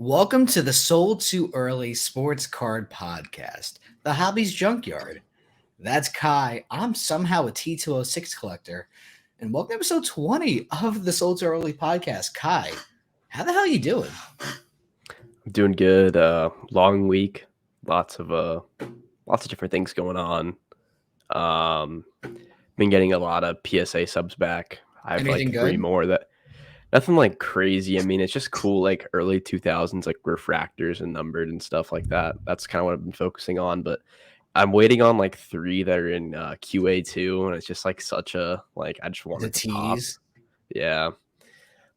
Welcome to the Sold Too Early Sports Card Podcast, the Hobbies Junkyard. That's Kai. I'm somehow a T206 collector. And welcome to episode 20 of the Sold Too Early Podcast. Kai, how the hell are you doing? I'm doing good. Long week, lots of different things going on. Um, been getting a lot of PSA subs back. I have Anything like three good? more that nothing like crazy. I mean, it's just cool, like early 2000s, like refractors and numbered and stuff like that. That's kind of what I've been focusing on. But I'm waiting on like three that are in QA2, and it's just like such a like I just want The it to pop. tease. Yeah.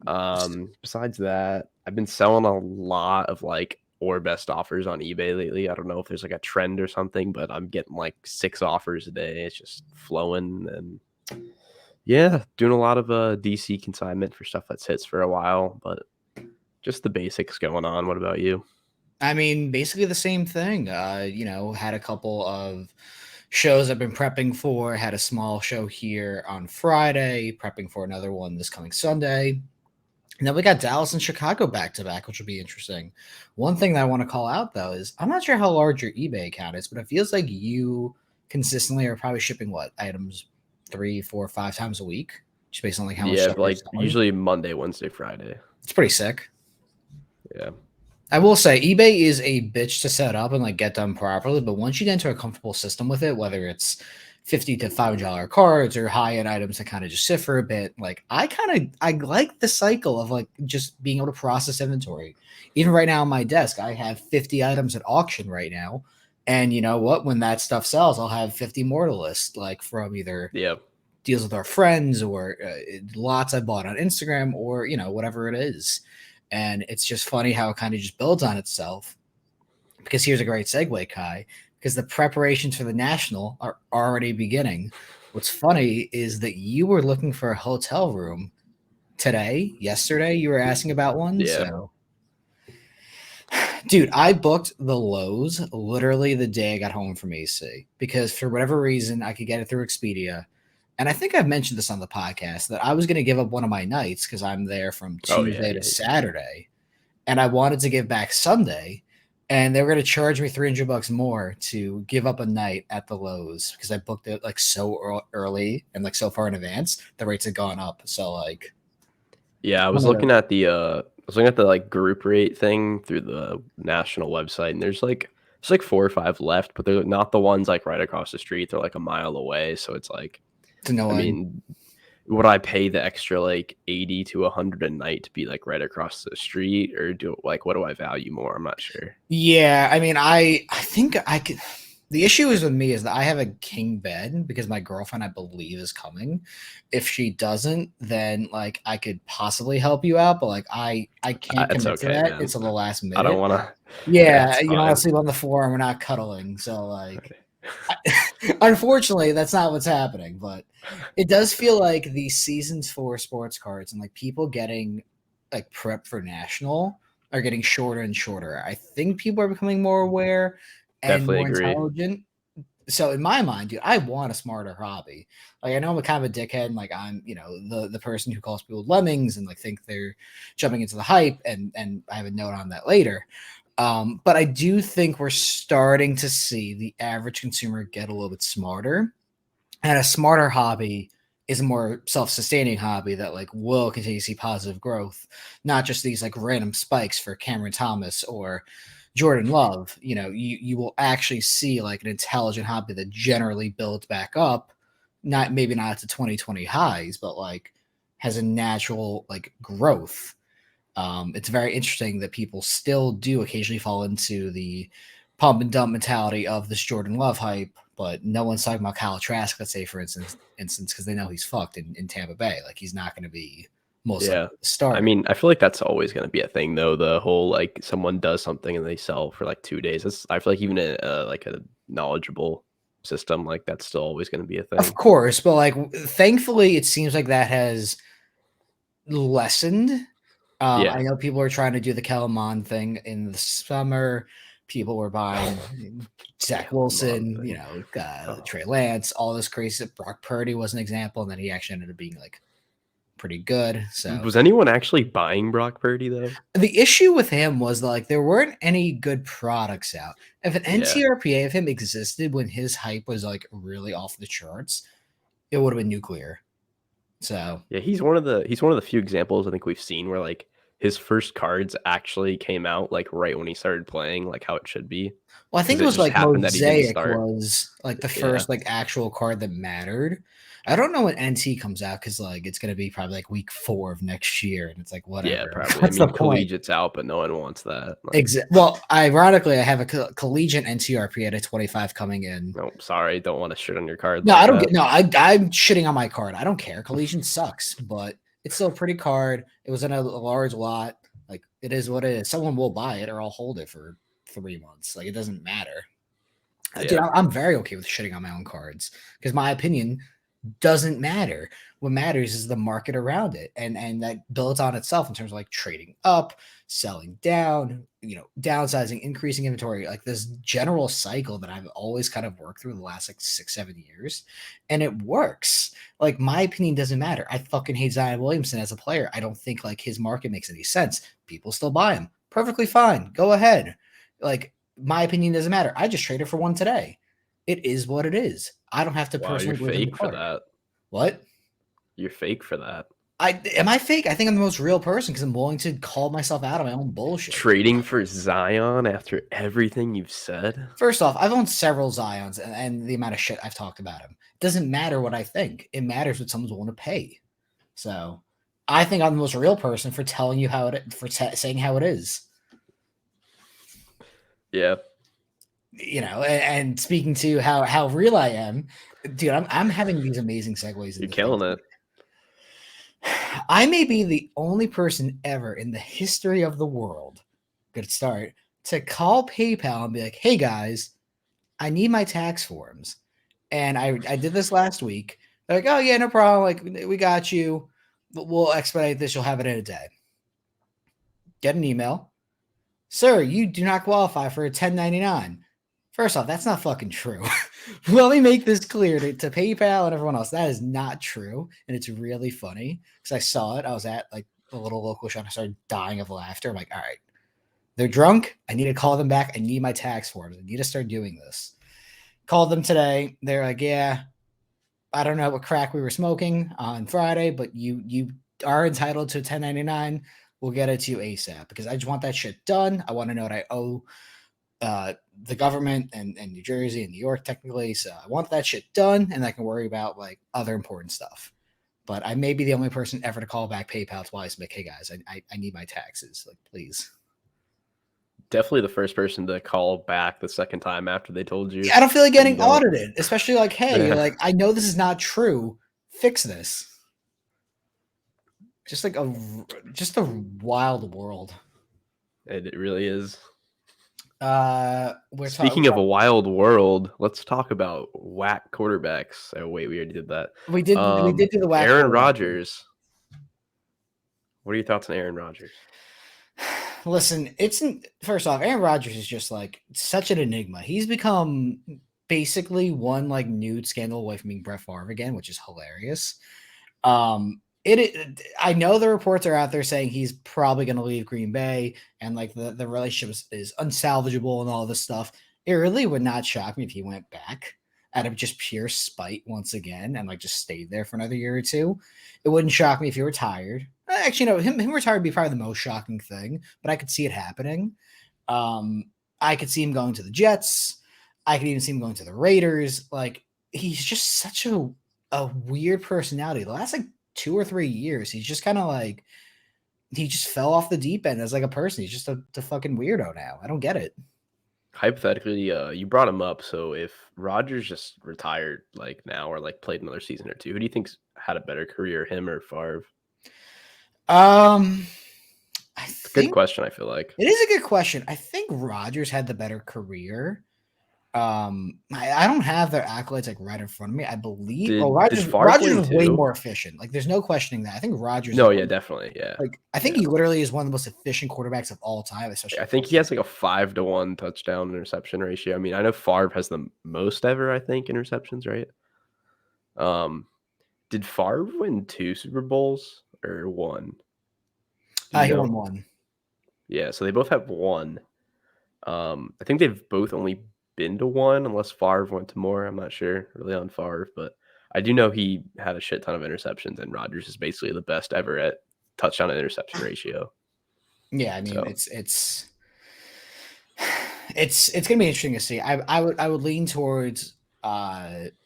Besides that, I've been selling a lot of like or best offers on eBay lately. I don't know if there's like a trend or something, but I'm getting like 6 offers a day. It's just flowing and yeah, doing a lot of DC consignment for stuff that sits for a while, but just the basics going on. What about you? I mean, basically the same thing. Had a couple of shows I've been prepping for. Had a small show here on Friday, prepping for another one this coming Sunday. And then we got Dallas and Chicago back to back, which will be interesting. One thing that I want to call out though is I'm not sure how large your eBay account is, but it feels like you consistently are probably shipping what items 3, 4, 5 times a week, just based on like how much Yeah, stuff you're like selling. usually Monday, Wednesday, Friday. It's pretty sick. Yeah. I will say eBay is a bitch to set up and like get done properly, but once you get into a comfortable system with it, whether it's $50 to $500 cards or high end items that kind of just sit for a bit, like I like the cycle of like just being able to process inventory. Even right now on my desk, I have 50 items at auction right now. And you know what? When that stuff sells, I'll have 50 more to list, like from either Yeah. deals with our friends or lots I bought on Instagram or, whatever it is. And it's just funny how it kind of just builds on itself. Because here's a great segue, Kai, because the preparations for the national are already beginning. What's funny is that you were looking for a hotel room yesterday, you were asking about one. Yeah. So, dude, I booked the Lowe's literally the day I got home from AC because for whatever reason, I could get it through Expedia. And I think I've mentioned this on the podcast that I was going to give up one of my nights because I'm there from Oh yeah, Tuesday to yeah, yeah. Saturday, and I wanted to give back Sunday, and they were going to charge me $300 more to give up a night at the Lowe's because I booked it like so early and like so far in advance. The rates had gone up, so like Yeah, I one was of the looking at the like group rate thing through the national website, and there's like 4 or 5 left, but they're not the ones like right across the street. They're like a mile away, so it's like, to no I end. mean, would I pay the extra like 80 to 100 a night to be like right across the street, or what do I value more? I'm not sure. Yeah, I mean, I think I could. The issue is with me is that I have a king bed because my girlfriend, I believe, is coming. If she doesn't, then like I could possibly help you out, but like I can't It's commit to okay, that man. until the last I don't minute. want to. Yeah, Yeah, it's you don't want to fine. sleep on the floor and we're not cuddling. So like, unfortunately, that's not what's happening. But it does feel like the seasons for sports cards and like people getting like prep for national are getting shorter and shorter. I think people are becoming more aware and Definitely more agree. intelligent. So in my mind, dude, I want a smarter hobby. Like I know I'm a kind of a dickhead, and like I'm, the person who calls people lemmings and like think they're jumping into the hype, and I have a note on that later. But I do think we're starting to see the average consumer get a little bit smarter, and a smarter hobby is a more self-sustaining hobby that like will continue to see positive growth, not just these like random spikes for Cameron Thomas or Jordan Love. You will actually see like an intelligent hobby that generally builds back up, not maybe not to 2020 highs, but like has a natural like growth. It's very interesting that people still do occasionally fall into the pump and dump mentality of this Jordan Love hype, but no one's talking about Kyle Trask, let's say, for instance, because they know he's fucked in Tampa Bay. Like he's not going to be most likely Yeah. the I starter. mean, I feel like that's always going to be a thing, though. The whole like someone does something and they sell for like 2 days. I feel like even like a knowledgeable system like that's still always going to be a Of thing. course, but like thankfully, it seems like that has lessened. I Yeah. know people are trying to do the Kellerman thing in the summer. People were buying Zach Come on Wilson, thing. Oh, Trey Lance, all this crazy. Brock Purdy was an example, and then he actually ended up being like pretty good. So Was anyone actually buying Brock Purdy though? the issue with him was like there weren't any good products out. If an Yeah. NTRPA of him existed when his hype was like really off the charts, it would have been nuclear. So Yeah, he's one of the few examples I think we've seen where like his first cards actually came out like right when he started playing, like how it should be. well, I think Because it it was just like happened that he didn't Mosaic start. was like the Yeah. first like actual card that mattered. I don't know when NT comes out because like it's gonna be probably like week 4 of next year, and it's like Yeah, whatever. probably. I What's the mean, point? collegiate's out, but no one wants that. Like, Well, ironically, I have a collegiate NTRP at a 25 coming in. no, sorry, don't want to shit on your card No, like I don't that. get. No, I'm shitting on my card. I don't care. Collegiate sucks, but it's still a pretty card. It was in a large lot. Like it is what it is. Someone will buy it, or I'll hold it for 3 months. Like it doesn't matter. Dude, Yeah. I'm very okay with shitting on my own cards because my opinion doesn't matter. What matters is the market around it, and that builds on itself in terms of like trading up, selling down, downsizing, increasing inventory, like this general cycle that I've always kind of worked through the last like 6, 7 years, and it works. Like my opinion doesn't matter. I fucking hate Zion Williamson as a player. I don't think like his market makes any sense. People still buy him. Perfectly fine. Go ahead. Like my opinion doesn't matter. I just traded for one today. It is what it is. I don't have to Wow, you're personally believe in the fake for card. that. What? You're fake for that. I fake? I think I'm the most real person because I'm willing to call myself out on my own bullshit. Trading for Zion after everything you've said? First off, I've owned several Zions and the amount of shit I've talked about him. It doesn't matter what I think. It matters what someone's willing to pay. So I think I'm the most real person for telling you how it for saying how it is. Yeah. And speaking to how real I am, dude. I'm having these amazing segues You're into things. killing it. I may be the only person ever in the history of the world, good start, to call PayPal and be like, hey guys, I need my tax forms. And I did this last week. They're like, oh yeah, no problem. Like we got you. We'll expedite this. You'll have it in a day. Get an email. Sir, you do not qualify for a 1099. First off, that's not fucking true. Let me make this clear to PayPal and everyone else. That is not true. And it's really funny because I saw it. I was at like a little local shop. I started dying of laughter. I'm like, all right, they're drunk. I need to call them back. I need my tax forms. I need to start doing this. Called them today. They're like, yeah, I don't know what crack we were smoking on Friday, but you are entitled to a 1099. We'll get it to you ASAP because I just want that shit done. I want to know what I owe the government and New Jersey and New York technically. So I want that shit done, and I can worry about like other important stuff. But I may be the only person ever to call back PayPal twice and be like, hey guys, I need my taxes. Like, please. Definitely the first person to call back the second time after they told you Yeah, I don't feel like that you getting don't. audited, especially like, hey, Yeah. like I know this is not true. Fix this. Just like a wild world. It really is. We're Speaking talking. of a wild world, let's talk about whack quarterbacks. Oh wait, we already did that. We did do the whack Aaron quarterback. Rodgers. What are your thoughts on Aaron Rodgers? Listen, it's first off, Aaron Rodgers is just like such an enigma. He's become basically one like nude scandal away from being Brett Favre again, which is hilarious. I know the reports are out there saying he's probably going to leave Green Bay and like the relationship is unsalvageable and all this stuff. It really would not shock me if he went back out of just pure spite once again and like just stayed there for another year or two. It wouldn't shock me if he retired. Actually, no, him retired would be probably the most shocking thing, but I could see it happening. I could see him going to the Jets. I could even see him going to the Raiders. Like he's just such a weird personality. The last like 2 or 3 years, he's just kind of like he just fell off the deep end as like a person. He's just a fucking weirdo now. I don't get it. Hypothetically, you brought him up. So if Rodgers just retired like now or like played another season or two, who do you think's had a better career, him or Favre? I It's a good think question, I feel like. it is a good question. I think Rodgers had the better career. I don't have their accolades like right in front of me. I believe. Oh, Did Rodgers Favre Rodgers win was way too? more efficient. Like, there's no questioning that. I think Rodgers is No, yeah, definitely. Yeah. like I think Yeah. he literally is one of the most efficient quarterbacks of all time, especially. I think he has like a 5-to-1 touchdown interception ratio. I mean, I know Favre has the most ever, I think, interceptions, right? Um, did Favre win 2 Super Bowls? or one? Do you He won know? one. Yeah, so they both have one. I think they've both only been to one, unless Favre went to more. I'm not sure really on Favre, but I do know he had a shit ton of interceptions, and Rodgers is basically the best ever at touchdown to interception ratio. Yeah, I mean So it's gonna be interesting to see. I would lean towards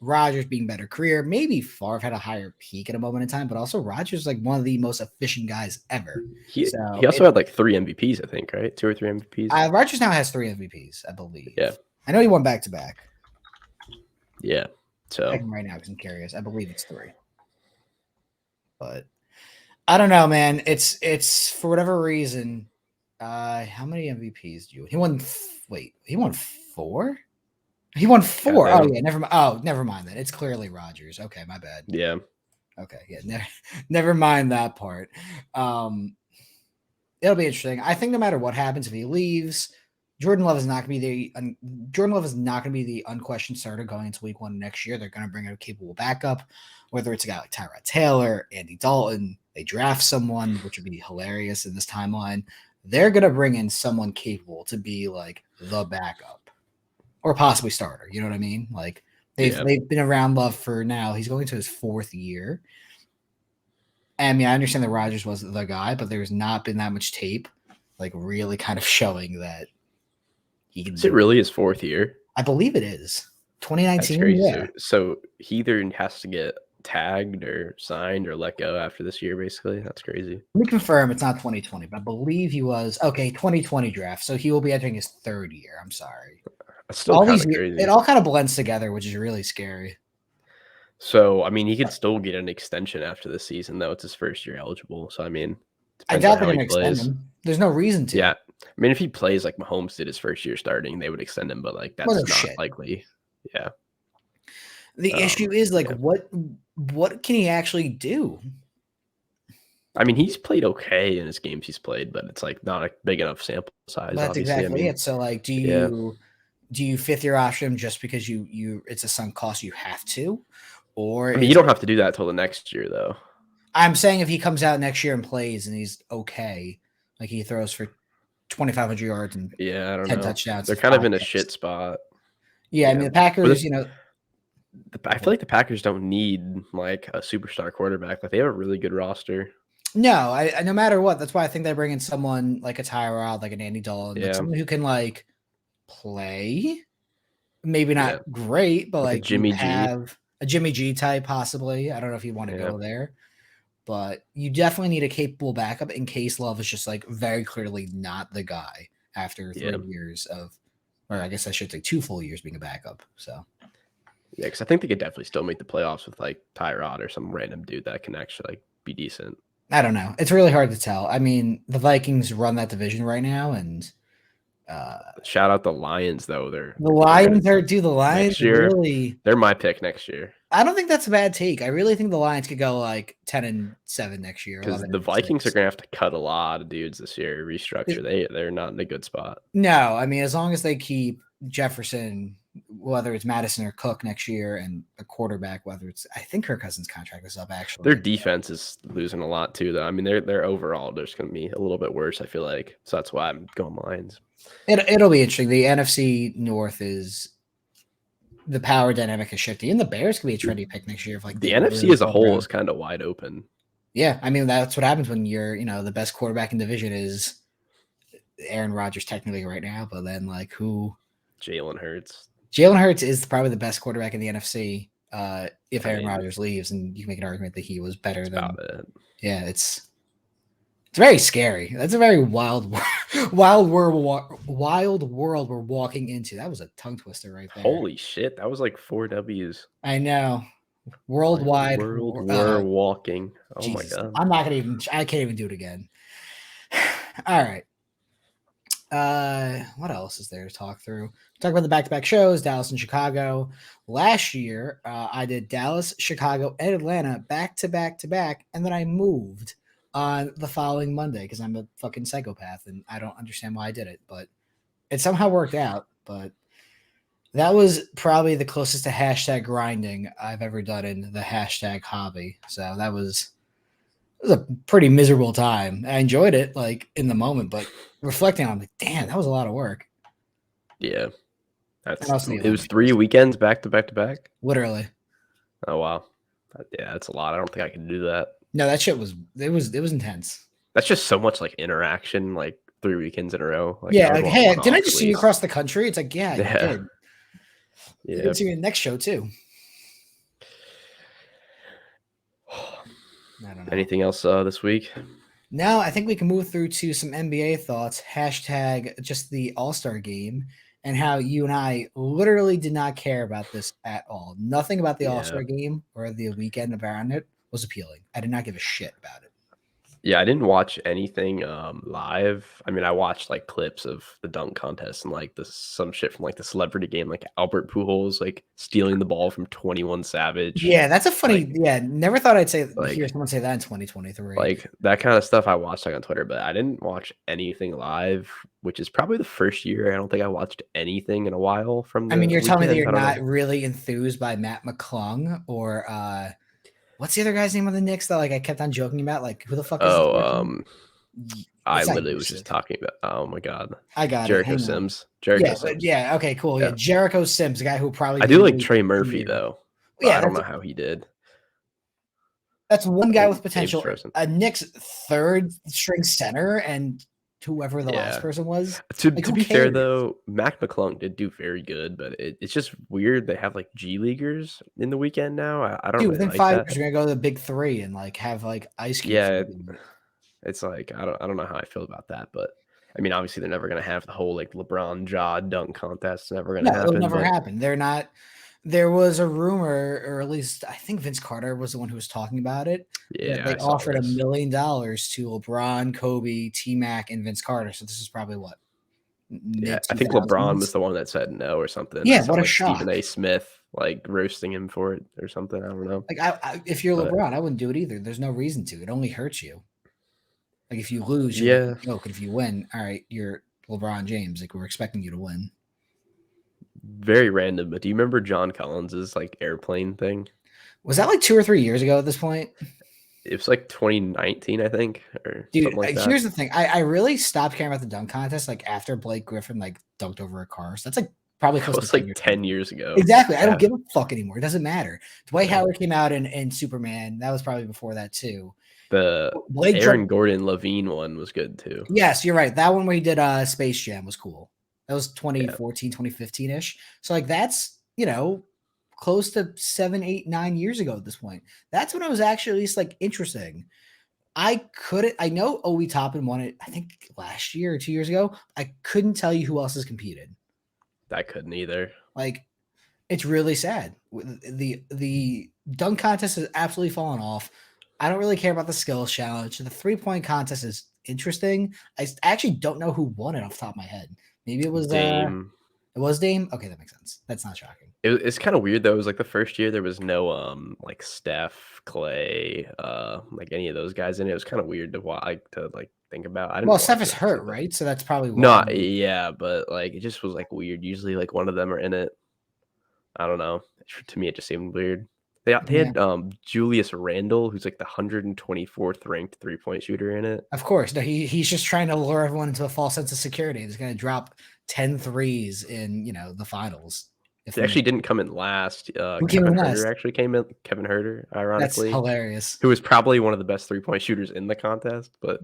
Rogers being better career. Maybe Favre had a higher peak at a moment in time, but also Rogers is like one of the most efficient guys ever. he So also had like 3 MVPs, I think, right? 2 or 3 MVPs. Rogers now has 3 MVPs, I Yeah, believe. I know he won back to back. yeah. So Checking right now because I'm curious. I believe it's three, but I don't know, man. It's for whatever reason. How many MVPs do you? He won. Wait, he won four. He won four. Oh goddamn, yeah, never mind. Oh, never mind then. It's clearly Rogers. Okay, my bad. yeah. Okay, yeah, never mind that part. Um, it'll be interesting. I think no matter what happens, if he leaves, Jordan Love is not going to be Jordan Love is not going to be the unquestioned starter going into Week 1 next year. They're going to bring a capable backup, whether it's a guy like Tyrod Taylor, Andy Dalton. They draft someone, which would be hilarious in this timeline. They're going to bring in someone capable to be like the backup or possibly starter. You know what I mean? Like they've been around Love for now. He's going to his 4th year. I mean, I understand that Rodgers was the guy, but there's not been that much tape, like really kind of showing that he can Is it do it. really his 4th year? I believe it is That's 2019. crazy. Yeah, So he either has to get tagged or signed or let go after this year, basically. That's crazy. let me confirm it's not 2020, but I believe he was 2020 draft. So he will be entering his 3rd year. I'm sorry. That's still All kind these of it crazy. all kind of blends together, which is really scary. So, I mean, he could still get an extension after this season, though. It's his first year eligible. So, I mean, I depends on doubt they're how going he to extend plays. him. There's no reason to. Yeah. I mean, if he plays like Mahomes did his first year starting, they would extend him, but like Well, no that's not shit. likely. Yeah. The issue is like Yeah. what can he actually do? I mean, he's played okay in his games he's played, but it's like not a big enough sample size, That's obviously. I exactly mean, it. So like, yeah. do you fifth year option just because you it's a sunk cost you have to, or I mean, you is don't it? have to do that till the next year, though. I'm saying if he comes out next year and plays and he's okay, like he throws for 2,500 yards and Yeah, I don't 10 know. touchdowns They're and kind of 5 in a picks. shit spot. Yeah, I Yeah. mean the But Packers, I feel like the Packers don't need like a superstar quarterback. Like they have a really good roster. no, I no matter what, that's why I think they bring in someone like a Tyrod, like an Andy Dalton, like Yeah. someone who can like play. Maybe Yeah. not great, but Like a like you Jimmy G. have a Jimmy G type possibly. I don't know if you want to Yeah. go there, but you definitely need a capable backup in case Love is just like very clearly not the guy after Yeah. 3 years of, or I guess I should say 2 full years being a backup. So Yeah. Because I think they could definitely still make the playoffs with like Tyrod or some random dude that can actually like be decent. I don't know. It's really hard to tell. I mean, the Vikings run that division right now, and uh, Shout out the Lions though. They're the good Lions are. Do the Lions next year. really? They're my pick next year I don't think that's a bad take. I really think the Lions could go like 10-7 next year, because 11 the and Vikings are 6. gonna have to cut a lot of dudes this year, restructure. They're not in a good spot. No, I mean, as long as they keep Jefferson, whether it's Madison or Cook next year, and a quarterback, whether it's, I think Kirk Cousins' contract is up Their actually. defense is losing a lot too, though. I mean, they're overall just going to be a little bit worse. I feel like so that's why I'm going Lions. It'll be interesting. The NFC North is the power dynamic is shifting, and the Bears could be a trendy pick next year if like The they NFC really as a fall whole around. is kind of wide open. Yeah, I mean that's what happens when you're the best quarterback in division is Aaron Rodgers technically right now, but then like who Jalen Hurts. Jalen Hurts is probably the best quarterback in the NFC. If I Aaron mean, Rodgers leaves, and you can make an argument that he was better that's about than, it. yeah, it's very scary. That's a very wild, wild world we're walking into. That was a tongue twister right there. Holy shit, that was like 4 W's. I know. Wild Worldwide. world we're walking. Oh my Jesus, god. I'm not gonna even. I can't even do it again. All right. What else is there to talk through? Talk about the back-to-back shows, Dallas and Chicago. Last year, I did Dallas, Chicago, and Atlanta back to back to back, and then I moved on the following Monday because I'm a fucking psychopath and I don't understand why I did it, but it somehow worked out. But that was probably the closest to hashtag grinding I've ever done in the hashtag hobby. So that was It was a pretty miserable time. I enjoyed it like in the moment, but reflecting on it, I'm like, damn, that was a lot of work. Yeah, And also the it was Olympic 3 Games, weekends back to back to back? literally. Oh, wow. Yeah, that's a lot. I don't think I can do that. No, that shit was it was intense. That's just so much, like, interaction, like, 3 weekends in a row. Like, I Yeah, would like, want hey, one didn't I off at just see you least. across the country? It's like, yeah, you Yeah. did. You're Yeah. gonna see me in the next show too. I don't know. Anything else, this week? Now I think we can move through to some NBA thoughts. Hashtag just the All-Star game and how you and I literally did not care about this at all. Nothing about the Yeah. All-Star game or the weekend around it was appealing. I did not give a shit about it. Yeah, I didn't watch anything, live. I mean, I watched, like, clips of the dunk contest and, like, some shit from, like, the celebrity game, like Albert Pujols, like, stealing the ball from 21 Savage. Yeah, that's a funny. Like Yeah, never thought I'd hear like someone say that in 2023. that kinda stuff I watched, like, on Twitter, but I didn't watch anything live, which is probably the first year I don't think I watched anything in a while from I mean, the you're telling me that weekend. you're I don't know. not really enthused by Matt McClung or what's the other guy's name on the Knicks that like I kept on joking about? Like, who the fuck is this Oh, person? I It's not literally was just Yusuf. talking about oh my god. I got it. Jericho Hang on. Sims. Jericho Yeah, but Sims. yeah, okay, cool. Yeah, Yeah. Jericho Sims, the guy who probably I do didn't like make Trey the Murphy, year. though, but Yeah, I don't know how he did. that's one guy Oh, with Davis potential. Rosen. A Knicks third string center and whoever the last Yeah. person was. Like, To who be fair, cares? though, Mac McClung did do very good, but it's just weird they have, like, G leaguers in the weekend now. I don't Dude, really within like 5 that. years, we're gonna go to the big three and like have like Ice Cube Yeah, fucking. it's like I don't know how I feel about that, but I mean, obviously they're never gonna have the whole like LeBron jaw dunk contest. It's never gonna No, it'll happen. never But happen. They're not. There was a rumor, or at least I think Vince Carter was the one who was talking about it, that yeah, they I saw offered this. $1 million to LeBron, Kobe, T Mac, and Vince Carter. So this is probably what, Yeah, mid I two think LeBron was thousands. the one that said no or something. I Yeah, saw what a like Stephen shock. A. Smith like roasting him for it or something. I don't know, Like if you're but LeBron, I wouldn't do it either. There's no reason to. It only hurts you. Like if you lose, you're like a yeah, joke, and if you win, all right, you're LeBron James. Like we're expecting you to win. very random. But do you remember John Collins's like airplane thing? Was that like 2 or 3 years ago at this point? It was like 2019, I think, or Dude, something like that. here's the thing. I really stopped caring about the dunk contest like after Blake Griffin like dunked over a car. So that's like probably That close to was 10 like years ago. 10 years ago. Exactly. I don't Yeah, give a fuck anymore. It doesn't matter. Dwight yeah. Howard came out in Superman. That was probably before that too. The Blake Aaron jumped. Gordon Levine one was good too. Yes, you're right. That one where he did Space Jam was cool. That was Yeah, 2014, 2015-ish. So like that's, close to 7, 8, 9 years ago at this point. That's when it was actually at least like interesting. I know Obi Toppin won it, I think last year or 2 years ago. I couldn't tell you who else has competed. I couldn't either. Like, it's really sad. The dunk contest has absolutely fallen off. I don't really care about the skills challenge. The 3-point contest is interesting. I actually don't know who won it off the top of my head. Maybe Dame. it was Dame. Okay, that makes sense. That's not shocking. It's kind of weird though. It was like the first year there was no like Steph, Clay, like any of those guys in it. It was kind of weird to like think about. I Well, didn't Steph watch is it obviously, hurt, but right? So that's probably why. no, yeah, but like it just was like weird. Usually like one of them are in it. I don't know. To me, it just seemed weird. They Yeah, had Julius Randle, who's like the 124th ranked 3-point shooter in it. of course. No, he's just trying to lure everyone into a false sense of security. He's going to drop 10 threes in, the finals. If He actually didn't come in last. Who came Kevin in Herter last? actually came in. Kevin Herter, That's ironically, hilarious. who was probably one of the best 3-point shooters in the contest. But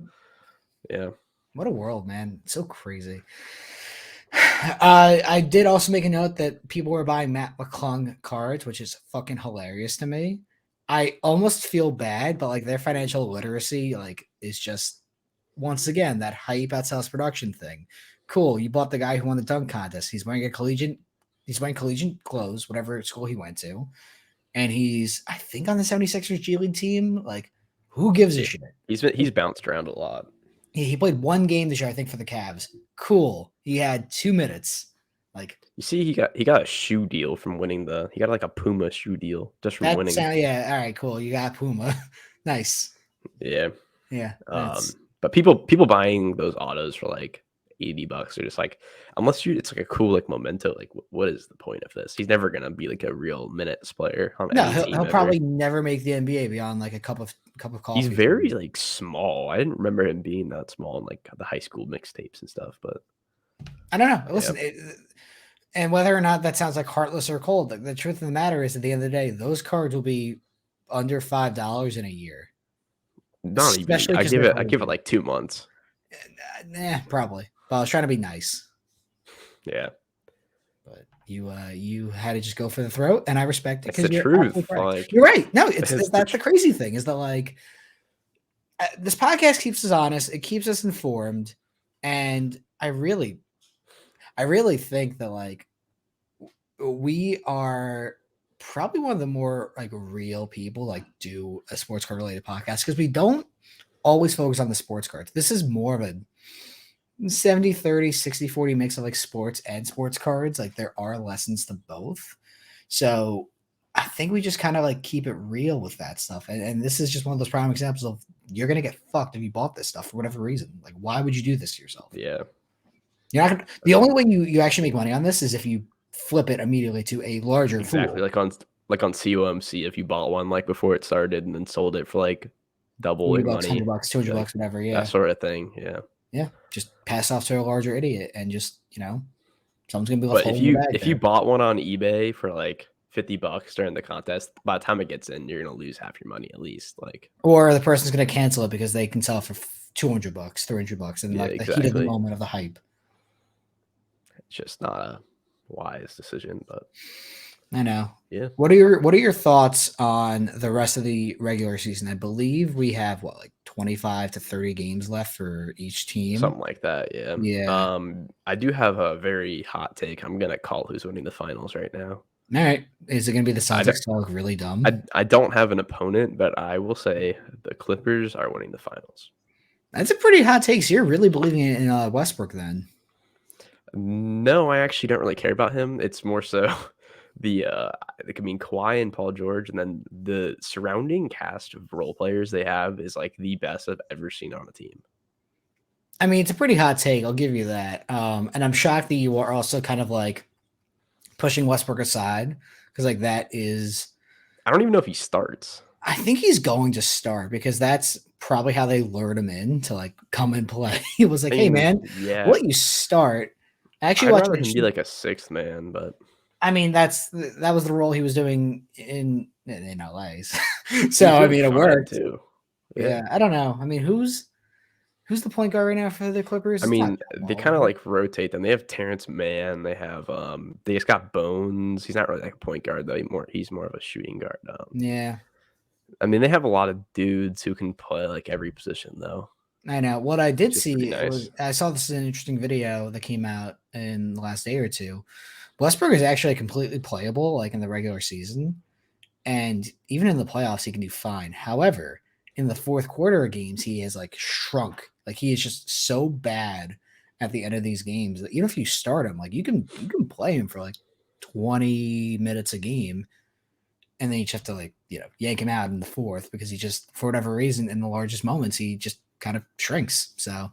yeah, What a world, man. So crazy. I did also make a note that people were buying Matt McClung cards, which is fucking hilarious to me. I almost feel bad, but like their financial literacy, like, is just once again that hype outsells production thing. Cool, you bought the guy who won the dunk contest. He's wearing collegiate clothes, whatever school he went to, and he's I think on the 76ers G League team. Like, who gives a yeah, shit? he's bounced around a lot. He played one game this year, I think, for the Cavs. Cool. He had 2 minutes. Like, You see, he got a shoe deal from winning the. He got like a Puma shoe deal just from that winning. sound yeah, all right, cool. You got Puma. Nice. Yeah. Yeah, that's But people buying those autos for like $80 or just like unless you it's like a cool like memento. Like what is the point of this? He's never gonna be like a real minutes player on No, any team he'll ever. probably never make the NBA beyond like a cup of He's coffee. very like small. I didn't remember him being that small in like the high school mixtapes and stuff, but I don't know. yeah, Listen, and whether or not that sounds like heartless or cold, the truth of the matter is, at the end of the day, those cards will be under $5 in a year, not even. especially because they're I give it colorful. like 2 months. Nah, probably. But I was trying to be nice. Yeah, But you had to just go for the throat, and I respect it it's the because you're absolutely truth. correct. Like You're right. No, it's that's the crazy thing is that like this podcast keeps us honest, it keeps us informed, and I really think that like we are probably one of the more like real people like do a sports card related podcast because we don't always focus on the sports cards. This is more of a 70-30, 60-40 mix of like sports and sports cards. Like there are lessons to both. So I think we just kind of like keep it real with that stuff. And this is just one of those prime examples of you're gonna get fucked if you bought this stuff for whatever reason. Like, why would you do this to yourself? yeah, You're not gonna, the only way you actually make money on this is if you flip it immediately to a larger exactly. pool. Like on COMC, if you bought one like before it started and then sold it for like double 40 in bucks, money, 100 bucks, 200 like bucks, whatever. that Yeah. sort of thing. Yeah. Yeah. Just pass off to a larger idiot and just, someone's gonna be left But holding the bag if you there. bought one on eBay for like $50 during the contest, by the time it gets in, you're gonna lose half your money at least. Like Or the person's gonna cancel it because they can sell it for 200 bucks, 300 bucks in yeah, like the heat of the exactly. moment of the hype. It's just not a wise decision, but I know. yeah, What are your thoughts on the rest of the regular season? I believe we have what, like 25 to 30 games left for each team. something like that. Yeah. Yeah. I do have a very hot take. I'm gonna call who's winning the finals right now. All right. Is it gonna be the I don't, Celtics? All look really dumb. I don't have an opponent, but I will say the Clippers are winning the finals. That's a pretty hot take. So you're really believing in Westbrook then. No, I actually don't really care about him. It's more so the like I mean Kawhi and Paul George, and then the surrounding cast of role players they have is like the best I've ever seen on a team. I mean, it's a pretty hot take. I'll give you that. And I'm shocked that you are also kind of like pushing Westbrook aside because like that is, I don't even know if he starts. I think he's going to start because that's probably how they lured him in to like come and play. He was like, I "Hey mean, man, yeah, we'll let you start." I actually I'd watched rather that. him be like a sixth man, but I mean, that was the role he was doing in LA. So he was I doing mean, it fine worked. too. Yeah. Yeah, I don't know. I mean, who's the point guard right now for the Clippers? I It's not mean, they Jamal, kind is of it? like rotate them. They have Terrence Mann. They have they just got Bones. He's not really like a point guard though. He's more of a shooting guard. Yeah, I mean, they have a lot of dudes who can play like every position though, I know. What I did which is pretty see was nice. I saw this is an interesting video that came out in the last day or two. Westbrook is actually completely playable, like in the regular season, and even in the playoffs, he can do fine. However, in the fourth quarter of games, he has like shrunk. Like he is just so bad at the end of these games that even if you start him, like you can play him for like 20 minutes a game, and then you just have to like yank him out in the fourth because he just for whatever reason in the largest moments he just kind of shrinks. So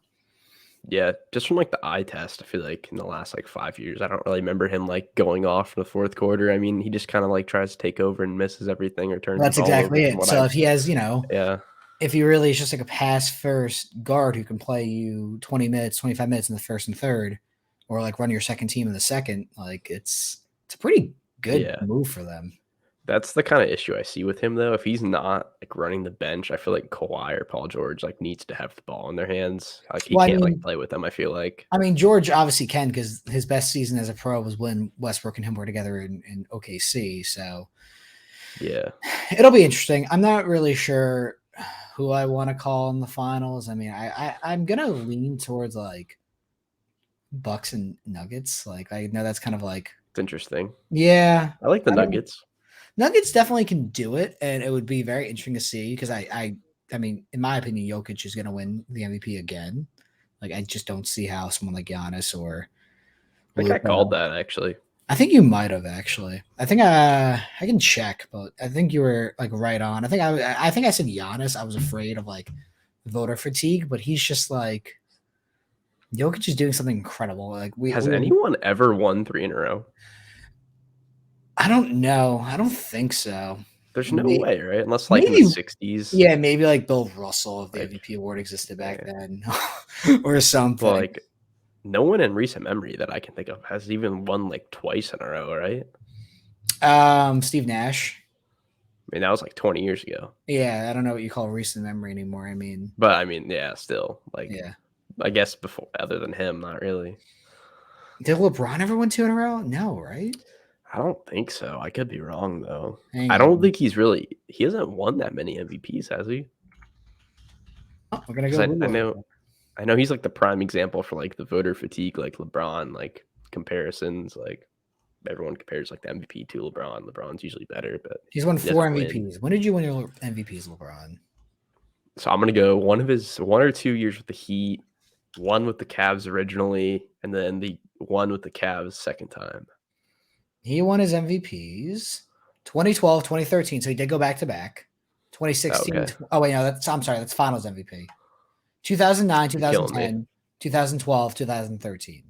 Yeah, just from like the eye test, I feel like in the last like 5 years, I don't really remember him like going off in the fourth quarter. I mean, he just kind of like tries to take over and misses everything or turns the that's ball over exactly from it. what So I've. if he has Yeah, if he really is just like a pass first guard who can play you 20 minutes, 25 minutes in the first and third, or like run your second team in the second, like it's a pretty good yeah. move for them. That's the kind of issue I see with him though. If he's not like running the bench, I feel like Kawhi or Paul George like needs to have the ball in their hands. Like he Well, can't like play with them. I feel like. I mean, George obviously can because his best season as a pro was when Westbrook and him were together in OKC. So Yeah, it'll be interesting. I'm not really sure who I want to call in the finals. I mean, I'm gonna lean towards like Bucks and Nuggets. Like I know that's kind of like it's interesting. yeah. I like the I don't Nuggets. Nuggets definitely can do it, and it would be very interesting to see because I mean, in my opinion, Jokic is going to win the MVP again. Like, I just don't see how someone like Giannis or I think I called Luka. that actually. I think you might have actually. I think I can check, but I think you were like right on. I think I said Giannis. I was afraid of like voter fatigue, but he's just like Jokic is doing something incredible. Like Has anyone ever won 3 in a row? I don't know. I don't think so. There's no way, right? Unless like in the Maybe, 60s, yeah, maybe like Bill Russell if the like, MVP award existed back eh, then, or but something. like no one in recent memory that I can think of has even won like twice in a row, right? Steve Nash. I mean, that was like 20 years ago. Yeah, I don't know what you call recent memory anymore. I mean, But I mean, yeah, still like yeah. I guess before other than him, not really. Did LeBron ever win 2 in a row? No, right? I don't think so. I could be wrong though. Hang I don't on. think he hasn't won that many MVPs, has he? Oh, we're gonna Because go I Google know it. I know he's like the prime example for like the voter fatigue, like LeBron, like comparisons, like everyone compares like the MVP to LeBron. LeBron's usually better, but He's won he 4 doesn't win. MVPs. When did you win your MVPs, LeBron? So I'm gonna go one or 2 years with the Heat, one with the Cavs originally, and then the one with the Cavs second time. He won his MVPs 2012, 2013. So he did go back to back. 2016. Okay, Oh, wait, no, I'm sorry. That's finals MVP. 2009, you're killing me. 2010, 2012, 2013.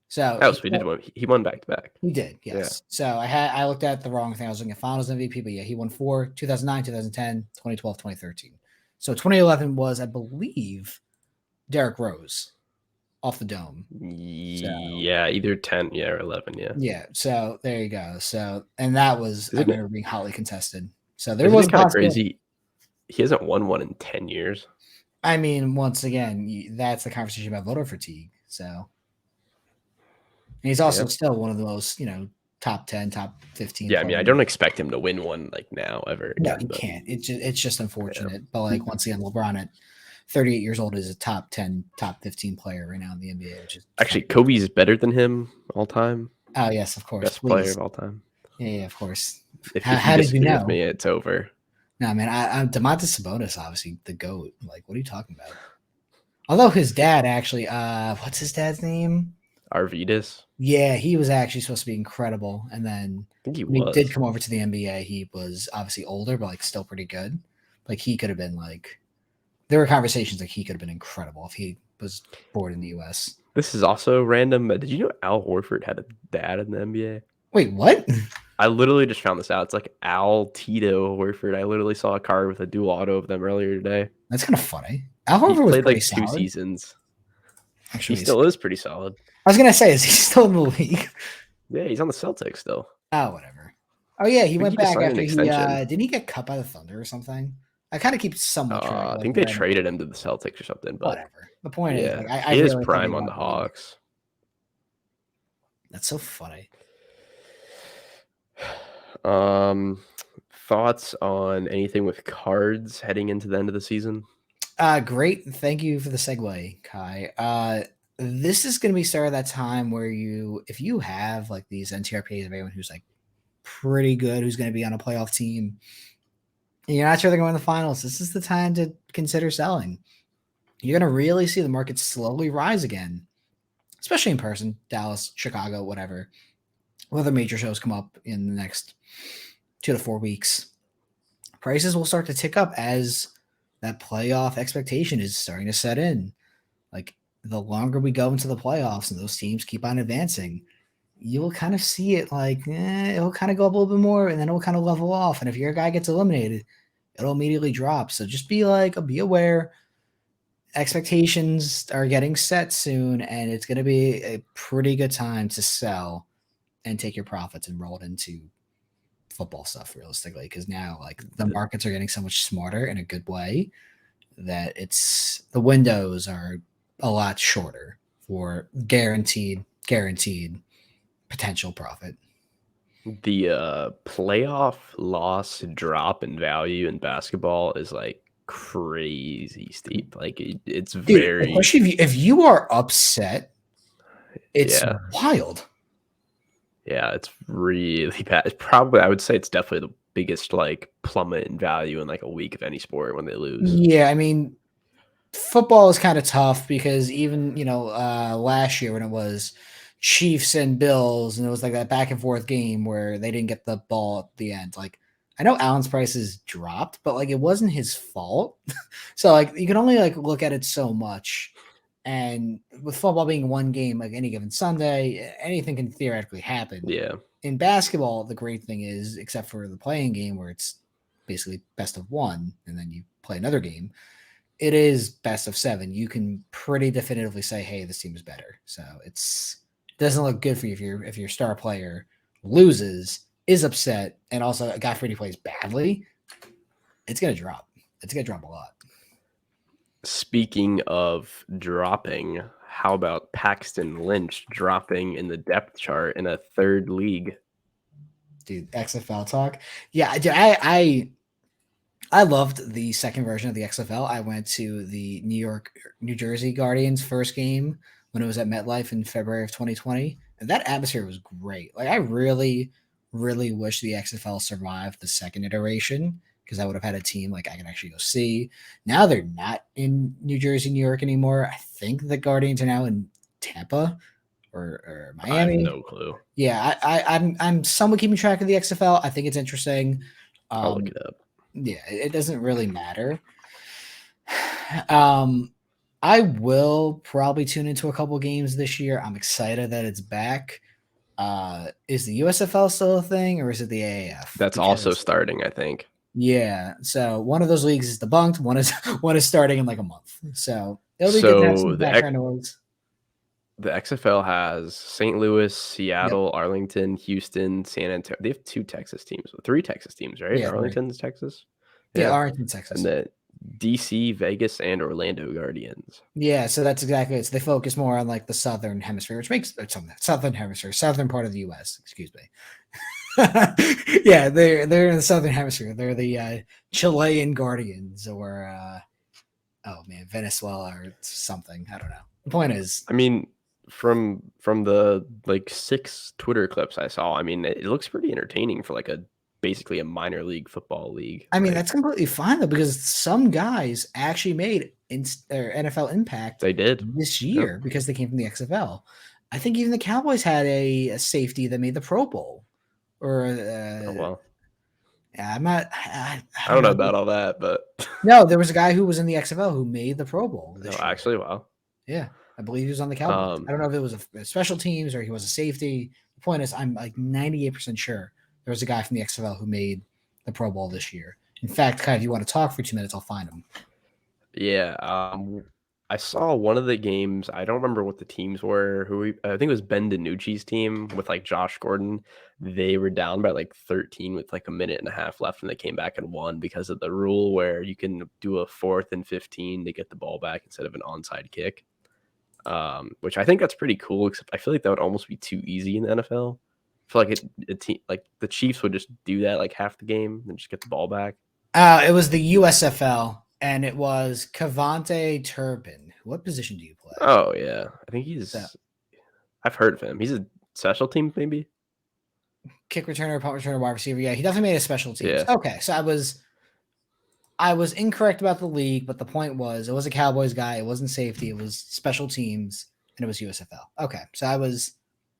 So Oh, so he did one. He won back to back. he did, Yeah. yes. So I looked at the wrong thing. I was looking at finals MVP, but yeah, he won 4, 2009, 2010, 2012, 2013. So 2011 was, I believe, Derrick Rose off the dome. So Yeah, either 10, yeah, or 11, yeah. yeah, so there you go. So and that was, I Isn't it remember, being hotly contested. So there isn't was it a kind of possibility. crazy? He hasn't won one in 10 years. I mean, once again, that's the conversation about voter fatigue. So and he's also Yeah. still one of the most, top 10, top 15 Yeah, I mean, I players. don't expect him to win one like now ever No, again, he but can't. It's just yeah. unfortunate. But like, once again, LeBron at 38 years old is a top 10, top 15 player right now in the NBA, which is Actually, funny. Kobe's better than him all time. Oh yes, of course, Best player of please. all time. Yeah, yeah, of course. If you How did you disagree with know? me, it's over. No, man, I'm Domantas Sabonis, obviously the GOAT. Like, what are you talking about? Although his dad actually, what's his dad's name? Arvidas, Yeah, he was actually supposed to be incredible, and then I think he when he did was. come over to the NBA, he was obviously older, but like still pretty good. Like he could have been like, there were conversations like he could have been incredible if he was born in the U.S. This is also random, but did you know Al Horford had a dad in the NBA? Wait, what? I literally just found this out. It's like Al Tito Horford. I literally saw a card with a dual auto of them earlier today. That's kind of funny. Al He Horford was played pretty like 2 solid. seasons. He Actually, still is pretty solid. I was gonna say, is he still in the league? Yeah, he's on the Celtics still. Oh, whatever. Oh yeah, he I think went he just back signed an after he extension. didn't he get cut by the Thunder or something? I kind of keep somewhat track of I like think they random. traded him to the Celtics or something, but Whatever. The point is, yeah, like, I he is really thought he prime on the left the league. Hawks. That's so funny. Um, thoughts on anything with cards heading into the end of the season? Great. Thank you for the segue, Kai. This is going to be start of that time where if you have like these NTRPs of anyone who's like pretty good, who's going to be on a playoff team, and you're not sure they're going to the finals, this is the time to consider selling. You're going to really see the market slowly rise again, especially in person, Dallas, Chicago, whatever. Whether major shows come up in the next 2 to 4 weeks, prices will start to tick up as that playoff expectation is starting to set in. Like, the longer we go into the playoffs and those teams keep on advancing, you will kind of see it like, it'll kind of go up a little bit more and then it'll kind of level off. And if your guy gets eliminated, it'll immediately drop. So just be aware. Expectations are getting set soon, and it's going to be a pretty good time to sell and take your profits and roll it into football stuff realistically. Because now, like, the The, markets are getting so much smarter in a good way that the windows are a lot shorter for guaranteed potential profit. the playoff loss drop in value in basketball is like crazy steep. Like it's Dude, very especially if you are upset, it's yeah. wild. Yeah, it's really bad. It's probably I would say it's definitely the biggest like plummet in value in like a week of any sport when they lose. Yeah, I mean, football is kind of tough because even, last year when it was Chiefs and Bills and it was like that back and forth game where they didn't get the ball at the end. Like, I know Allen's prices dropped, but like it wasn't his fault. So like you can only like look at it so much. And with football being one game, like any given Sunday, anything can theoretically happen. Yeah. In basketball, the great thing is, except for the playing game where it's basically best of one and then you play another game, it is best of seven. You can pretty definitively say, hey, this team is better. So it doesn't look good for you if your star player loses, is upset, and also a guy Freddie plays badly, it's gonna drop. It's gonna drop a lot. Speaking of dropping, how about Paxton Lynch dropping in the depth chart in a third league? Dude, XFL talk. Yeah, dude, I loved the second version of the XFL. I went to the New Jersey Guardians first game when it was at MetLife in February of 2020, and that atmosphere was great. Like I really, really wish the XFL survived the second iteration because I would have had a team like I could actually go see. Now they're not in New Jersey, New York anymore. I think the Guardians are now in Tampa or I have Miami. no clue. Yeah, I'm somewhat keeping track of the XFL. I think it's interesting. I'll look Um, it up. yeah, it doesn't really matter. I will probably tune into a couple games this year. I'm excited that it's back. Is the USFL still a thing, or is it the AAF? That's also Because starting, I think. yeah, so one of those leagues is debunked. One is starting in like a month. So it'll be good to have So some background noise. the XFL has St. Louis, Yep. Seattle, Arlington, Houston, San Antonio. They have three Texas teams, right? Yeah. Right. Arlington's Texas. Yeah. Yeah. Arlington, And Texas. then DC, Vegas, and Orlando Guardians. Yeah, so that's exactly it. So they focus more on like the southern hemisphere, which makes something southern hemisphere, southern part of the U.S. Excuse me. Yeah, they're in the southern hemisphere. They're the Chilean Guardians, or oh man, Venezuela or something. I don't know. The point is, I mean, from the like 6 Twitter clips I saw, I mean, it looks pretty entertaining for like a basically a minor league football league. I mean, Like that's completely fine though, because some guys actually made NFL impact they did. this Yep. year because they came from the XFL. I think even the Cowboys had a safety that made the Pro Bowl, or Oh well. yeah, I'm not. I I don't don't know know. about all that, but No, there was a guy who was in the XFL who made the Pro Bowl no, this year. actually, wow. Yeah, I believe he was on the Cowboys. I Um, don't know if it was a special teams or he was a safety. The point is, I'm like 98% sure there was a guy from the XFL who made the Pro Bowl this year. In fact, Kai, if you want to talk for 2 minutes, I'll find him. yeah. I saw one of the games. I don't remember what the teams were. I think it was Ben DiNucci's team with like Josh Gordon. They were down by like 13 with like a minute and a half left, and they came back and won because of the rule where you can do a 4th and 15 to get the ball back instead of an onside kick. Which I think that's pretty cool. Except I feel like that would almost be too easy in the NFL. I feel like like the Chiefs would just do that like half the game and just get the ball back. It was the USFL, and it was Cavante Turpin. What position do you play? Oh yeah, I think So, I've heard of him. He's a special team, maybe. kick returner, punt returner, wide receiver. Yeah, he definitely made a special teams. Yeah. Okay, so I was incorrect about the league, but the point was it was a Cowboys guy. It wasn't safety. It was special teams, and it was USFL. Okay, so I was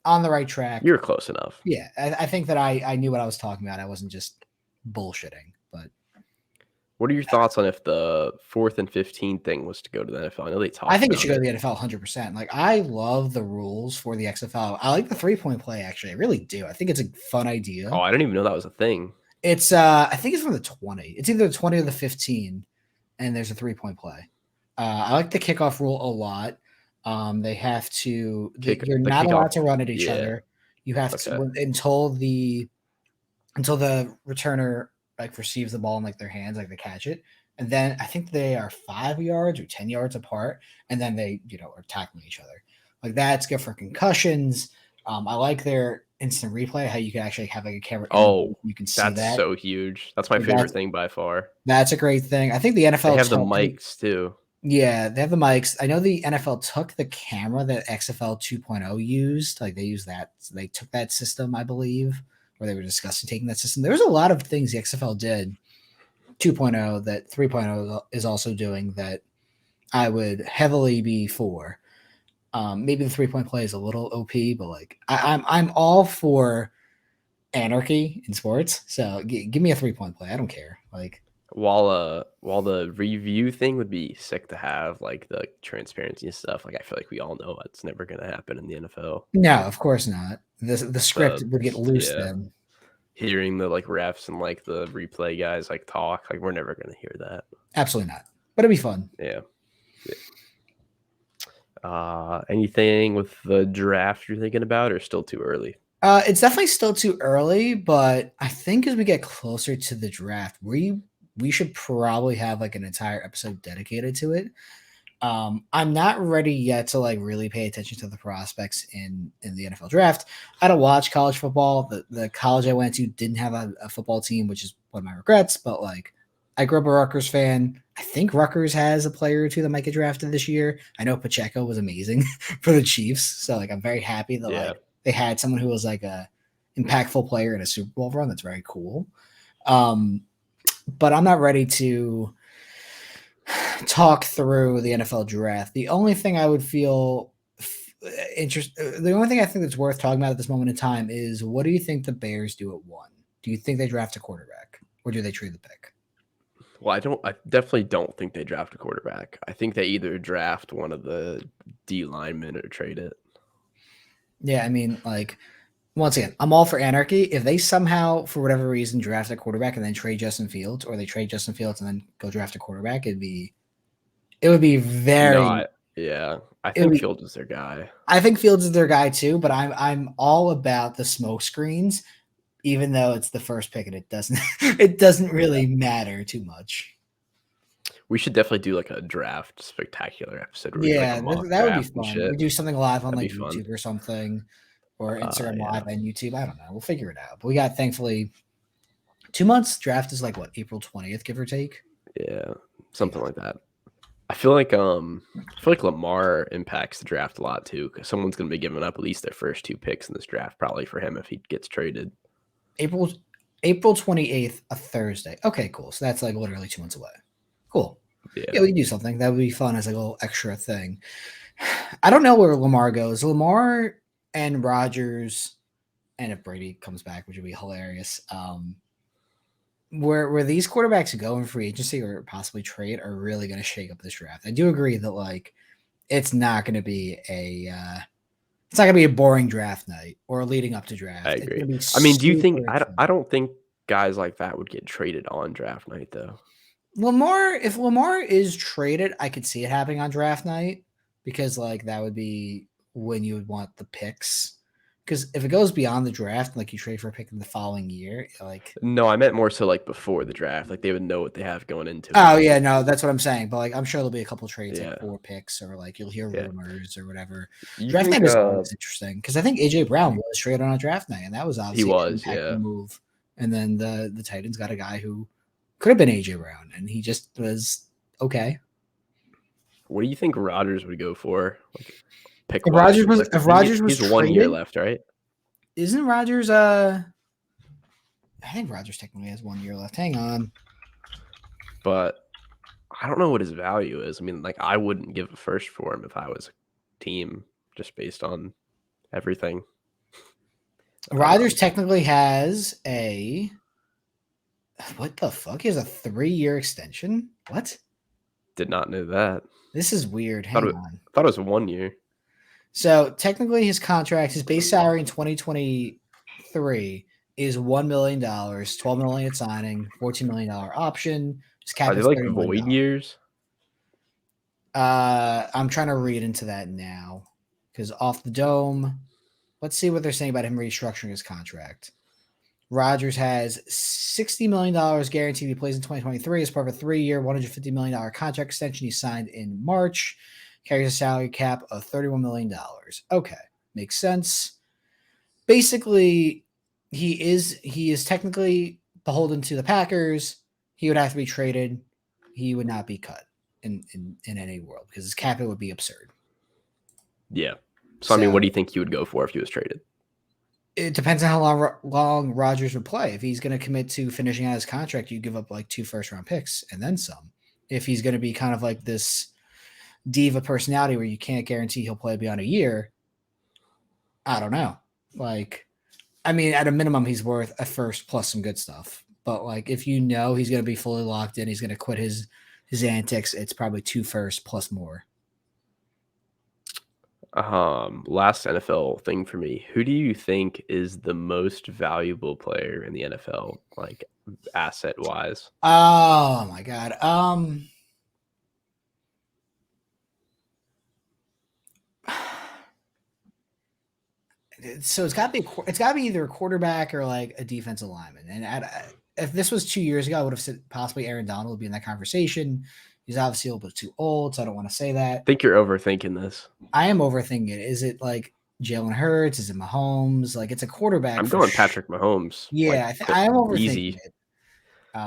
on the right track. You're close enough. Yeah, I think that I knew what I was talking about. I wasn't just bullshitting. But What are your thoughts on if the 4th and 15 thing was to go to the NFL? I know they I talked think it should about go to it. the NFL 100%. Like, I love the rules for the XFL. I like the 3-point play, actually. I really do. I think it's a fun Oh, idea. I didn't even know that was a thing. It's I think it's from the 20. It's either the 20 or the 15, and there's a 3-point play. I like the kickoff rule a lot. They have to you're The not allowed kickoff. to run at each Yeah. other. You have Okay. to until the returner like receives the ball in like their hands, like they catch it. And then I think they are 5 yards or 10 yards apart, and then they, are tackling each other. Like that's good for concussions. I like their instant replay, how you can actually have like a camera in the booth, Oh, you can see that's that. so huge. That's my Like favorite thing by far. that's a great thing. I think the They NFL have the took mics too. yeah, they have the mics. I know the NFL took the camera that XFL 2.0 used. Like they used that. So they took that system, I believe, or they were discussing taking that system. There was a lot of things the XFL did 2.0 that 3.0 is also doing that I would heavily be for. Maybe the 3-point play is a little OP, but like I'm all for anarchy in sports. So give me a 3-point play. I don't care. Like while the review thing would be sick to have, like the transparency and stuff, like I feel like we all know it's never gonna happen in the NFL. No, of course not. The script But would get loose yeah, then. hearing the like refs and like the replay guys like talk, like we're never gonna hear that. Absolutely not. But it'd be fun. Yeah. Yeah. Anything with the draft you're thinking about, or still too early? It's definitely still too early, but I think as we get closer to the draft, we should probably have like an entire episode dedicated to it. I'm not ready yet to like really pay attention to the prospects in the NFL draft. I don't watch college football. The college I went to didn't have a football team, which is one of my regrets. But like, I grew up a Rutgers fan. I think Rutgers has a player or two that might get drafted this year. I know Pacheco was amazing for the Chiefs, so like I'm very happy that Yeah. like they had someone who was like a impactful player in a Super Bowl run. That's very cool. But I'm not ready to talk through the NFL draft. The only thing I would feel the only thing I think that's worth talking about at this moment in time is what do you think the Bears do at 1? Do you think they draft a quarterback or do they trade the pick? Well, I definitely don't think they draft a quarterback. I think they either draft one of the D linemen or trade it. Yeah, I mean, like once again, I'm all for anarchy. If they somehow, for whatever reason, draft a quarterback and then trade Justin Fields, or they trade Justin Fields and then go draft a quarterback, it would be No, very. yeah, I It would think be, Fields is their guy. I think Fields is their guy too, but I'm all about the smoke screens, even though it's the first pick and it doesn't it doesn't Yeah. really matter too much. We should definitely do like a draft spectacular episode where we do like a Yeah, mock that would be draft and fun. shit. We do something live on That'd be like fun. YouTube or something, or Instagram Yeah, Live and YouTube. I don't know. We'll figure it out. But we got thankfully 2 months. Draft is like what, April 20th, give or take. yeah, something Yeah. like that. I feel like Lamar impacts the draft a lot too, because someone's going to be giving up at least their first 2 picks in this draft, probably for him if he gets traded. April April 28th, a Thursday. Okay, cool. So that's like literally 2 months away. Cool. Yeah, Yeah, we can do something. That would be fun as like a little extra thing. I don't know where Lamar goes. Lamar and Rodgers, and if Brady comes back, which would be hilarious. Where these quarterbacks go in free agency or possibly trade are really going to shake up this draft. I do agree that like it's not going to be it's not going to be a boring draft night or leading up to draft. I It's agree. going to be I mean, do you think super exciting. I don't think guys like that would get traded on draft night though? If Lamar is traded, I could see it happening on draft night because like that would be when you would want the picks. Because if it goes beyond the draft, like you trade for a pick in the following year, like No, I meant more so like before the draft, like they would know what they have going into it. oh yeah, no, that's what I'm saying. But like I'm sure there'll be a couple trades like Yeah, 4 picks or like you'll hear yeah. rumors or whatever. You Draft think night is always interesting because I think AJ Brown you- was traded on a draft night, and that was he obviously an was, impactful yeah. move. And then the Titans got a guy who could have been AJ Brown, and he just was okay. What do you think Rodgers would go for? Like pick If wise, Rodgers was like if he Rodgers was he's 1 year traded, left, right? isn't Rodgers I think Rodgers technically has 1 year left. Hang on. But I don't know what his value is. I mean, like I wouldn't give a first for him if I was a team, just based on everything. Rodgers technically has a what the fuck? He has a 3-year extension? What? Did not know that. This is weird. Thought Hang it, on. thought it was 1 year. So technically his contract, his base salary in 2023 is $1 million, 12 million at signing, $14 million option. His Are cap they is like void $30 million. years? I'm trying to read into that now because off the dome, let's see what they're saying about him restructuring his contract. Rodgers has $60 million guaranteed he plays in 2023 as part of a 3-year, $150 million contract extension he signed in March. Carries a salary cap of $31 million. Okay, makes sense. Basically, he is technically beholden to the Packers. He would have to be traded. He would not be cut in any world because his cap would be absurd. Yeah. So I mean, what do you think he would go for if he was traded? It depends on how long Rodgers would play. If he's going to commit to finishing out his contract, you give up like 2 first-round picks and then some. If he's going to be kind of like this diva personality where you can't guarantee he'll play beyond a year, I don't know. Like, I mean, at a minimum, he's worth a first plus some good stuff. But like if you know he's going to be fully locked in, he's going to quit his antics. It's probably 2 firsts plus more. Last NFL thing for me. Who do you think is the most valuable player in the NFL, like asset wise? Oh my god. So it's got to be either a quarterback or like a defensive lineman. And if this was 2 years ago, I would have said possibly Aaron Donald would be in that conversation. He's obviously a little bit too old, so I don't want to say that. I think you're overthinking this. I am overthinking it. Is it like Jalen Hurts? Is it Mahomes? Like it's a quarterback I'm for going Patrick Mahomes. Like Yeah, I am overthinking easy. it.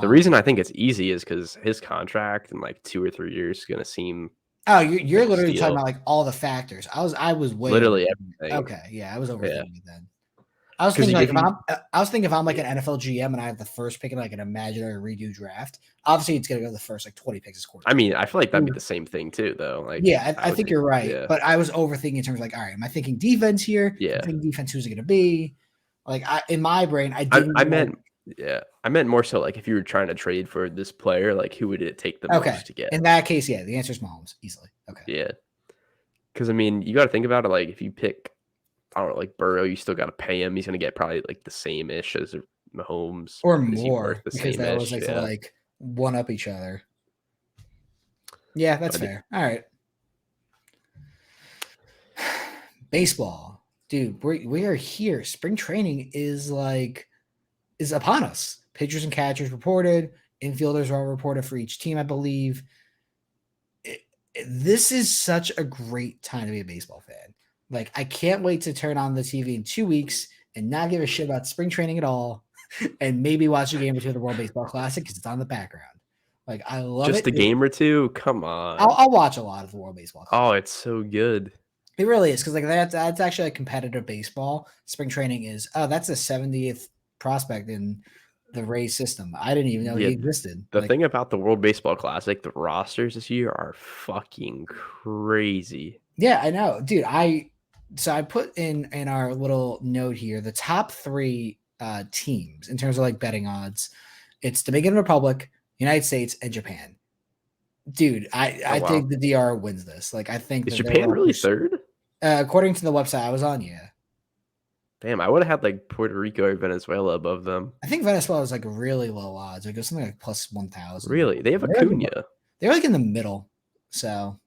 The reason I think it's easy is because his contract in like 2 or 3 years is going to seem Oh, you're like a literally talking steal. about like all the factors. I was way Literally overthinking it. everything. Okay, yeah, I was Yeah, overthinking it then. I was because thinking like if if you, I'm like an NFL GM and I have the first pick in like an imaginary redo draft, obviously it's gonna go the first like 20 picks as I quarterback. mean, I feel like that'd be the same thing too, though. Like Yeah, I I would think think, you're right, yeah, but I was overthinking in terms of like, all right, am I thinking defense here? If I'm yeah. thinking defense, who's it gonna be? Like in my brain, I I, didn't I even like meant, yeah, I meant more so like if you were trying to trade for this player, like who would it take the okay. most to get? In that case, yeah, the answer is Mahomes easily. Okay, Yeah, because I mean, you got to think about it. Like if you pick, I don't know, like Burrow, you still got to pay him. He's going to get probably like the same ish as Mahomes, or but is he worth more the because same they always ish? like to Yeah, like one up each other. Yeah, that's but fair. All right. Baseball, dude, we are here. Spring training is upon us. Pitchers and catchers reported. Infielders are all reported for each team, I believe. This is such a great time to be a baseball fan. Like, I can't wait to turn on the TV in 2 weeks and not give a shit about spring training at all, and maybe watch a game or two of the World Baseball Classic because it's on the background. Like, I love just it. a game or two. Come I'll, on. I'll watch a lot of the World Baseball Oh, Classic. it's so good. It really is because like that's actually like competitive baseball. Spring training is that's the 70th prospect in the Rays system. I didn't even know Yeah, he existed. the Like, thing about the World Baseball Classic, the rosters this year are fucking crazy. yeah, I know, dude. I put in our little note here the top three teams in terms of like betting odds. It's Dominican Republic, United States, and Japan. Dude, Oh I wow, think the DR wins this. Like, I think is that they're Japan going really for third? according to the website I was on. Yeah, Damn, I would have had like Puerto Rico or Venezuela above them. I think Venezuela is like really low odds. Like it was something like plus 1,000. Really, they have They're like, Acuna. they're like in the middle. So,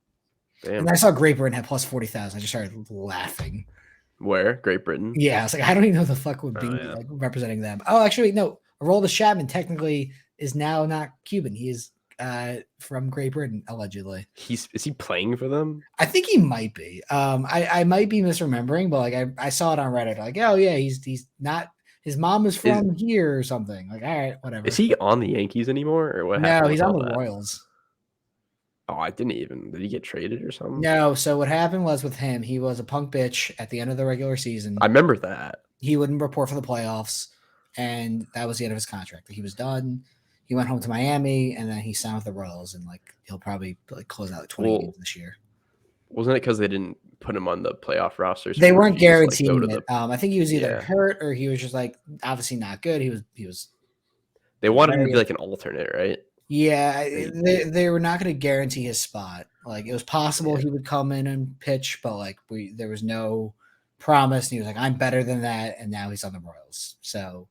and Damn, I saw Great Britain had plus 40,000. I just started laughing. where Great Britain? Yeah, I was like, I don't even know who the fuck would Oh be yeah, like representing them. Oh, actually, no. Aroldis Chapman technically is now not Cuban. He is from Great Britain, allegedly. is he playing for them? I think he might be. I might be misremembering, but like I saw it on Reddit. Like, oh yeah, he's not. His mom is Is from here or something. Like, all right, is whatever. he on the Yankees anymore, or what No, happened he's with on all the that? Royals. Oh, I didn't even. Did he get traded or something? No, so what happened was with him, he was a punk bitch at the end of the regular I season. remember that. He wouldn't report for the playoffs, and that was the end of his contract. He was done. He went home to Miami, and then he signed with the Royals, and like he'll probably like close out like 20 games Well, this year. wasn't it because they didn't put him on the playoff roster, so They he weren't refused to like go guaranteeing to the? it. I think he was either Yeah, hurt or he was just like obviously not good. He was they wanted him to very be like an alternate, right? yeah. They, They were not going to guarantee his spot. Like it was possible yeah, he would come in and pitch, but like there was no promise. And he was like, "I'm better than that," and now he's on the Royals. So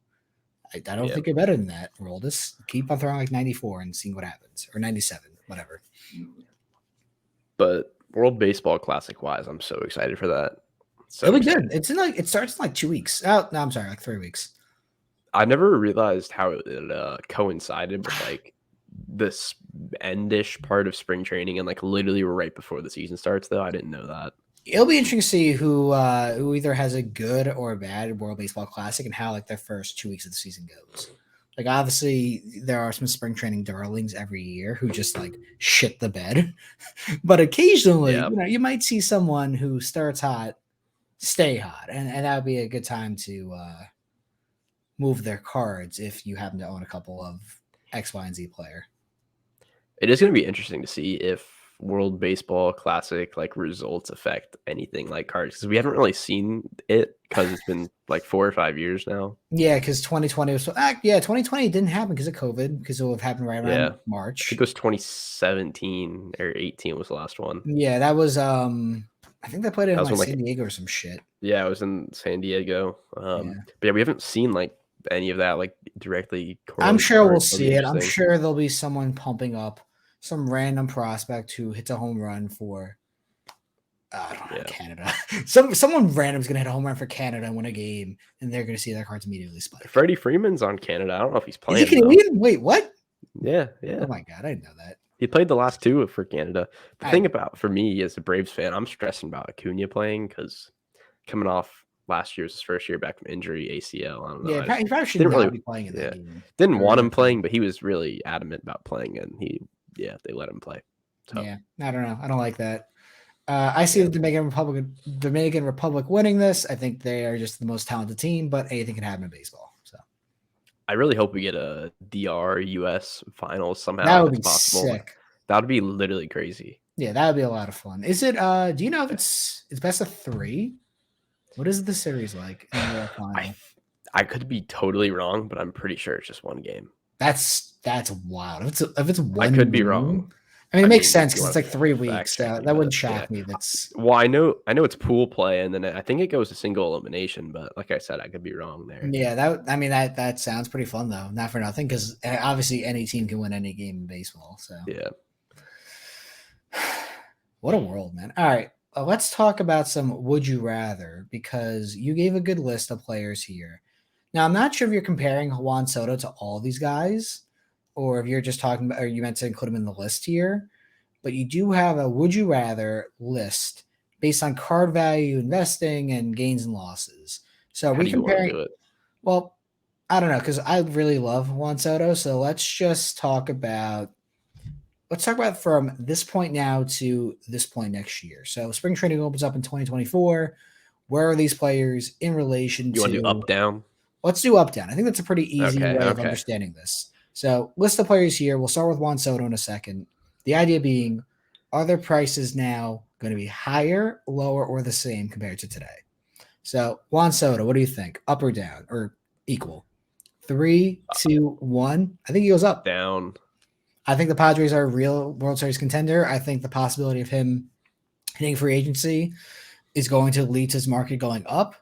I don't yeah. think you're better than that, Roldis. Keep on throwing like 94 and seeing what happens, or 97, whatever. But World Baseball Classic wise, I'm so excited for that. So It'll be good. excited. It's in like it starts in like 2 weeks. Oh no, I'm sorry, like 3 weeks. I never realized how it coincided with like this endish part of spring training and like literally right before the season starts. Though I didn't know that. It'll be interesting to see who either has a good or a bad World Baseball Classic and how like their first 2 weeks of the season goes. Like obviously there are some spring training darlings every year who just like shit the bed, but occasionally Yeah, you might see someone who starts hot, stay hot, and that would be a good time to move their cards if you happen to own a couple of X, Y, and Z player. it is going to be interesting to see if World Baseball Classic like results affect anything like cards because we haven't really seen it because it's been like 4 or 5 years now. Yeah, because 2020 was yeah, 2020 didn't happen because of COVID, because it would have happened right Yeah. around I think March. it was 2017 or 18 was the last one. Yeah, that was I think they played it That in was like when San like Diego or some shit. yeah, it was in San Diego. Yeah. But yeah, we haven't seen like any of that like directly I'm correlate sure for we'll it. It'll be see it. I'm interesting. sure there'll be someone pumping up some random prospect who hits a home run for I don't know, Yeah. Canada. Someone random's gonna hit a home run for Canada and win a game, and they're gonna see their cards immediately spike. Freddie Freeman's on Canada. I don't know if he's Is he playing though. Canadian? Wait, what? Yeah, yeah. Oh my god, I didn't know that. He played the last two for Canada. The I thing about for me as a Braves fan, I'm stressing about Acuna playing because coming off last year's his first year back from injury, ACL. I don't know. yeah, I just he probably should didn't not really, be playing in that yeah, game. didn't want Or him playing, but he was really adamant about playing, and yeah, they let him play. So yeah, I don't know. I don't like that. I see yeah, the Dominican Republic winning this. I think they are just the most talented team, but anything can happen in baseball. So I really hope we get a DR US finals somehow that if would it's be possible. sick. That would be literally crazy. Yeah, that would be a lot of fun. Is it? Do you know if it's best of three? What is the series like in the final? I could be totally wrong, but I'm pretty sure it's just one game. That's wild. If it's I one could be wrong. game, I mean, it I makes mean, sense if you because it's want to like 3 weeks. fact check So me, that wouldn't but yeah. shock me. That's Well, I know it's pool play, and then I think it goes to single elimination. But like I said, I could be wrong there. yeah. That I mean that sounds pretty fun though. Not for nothing because obviously any team can win any game in baseball. So Yeah, what a world, man. All right, let's talk about some would you rather because you gave a good list of players here. Now I'm not sure if you're comparing Juan Soto to all these guys, or if you're just talking about, or you meant to include him in the list here. But you do have a would you rather list based on card value, investing, and gains and losses. So are how we do you want to comparing? do it? Well, I don't know because I really love Juan Soto. So let's talk about from this point now to this point next year. So spring training opens up in 2024. Where are these players in relation You want to do to? up down? Let's do up down. I think that's a pretty easy Okay, way of okay. understanding this. So list the players here. We'll start with Juan Soto in a second. The idea being, are their prices now going to be higher, lower, or the same compared to today? So Juan Soto, what do you think? Up or down or equal? Three, two, one. I think he goes up. Down. I think the Padres are a real World Series contender. I think the possibility of him hitting free agency is going to lead to his market going up.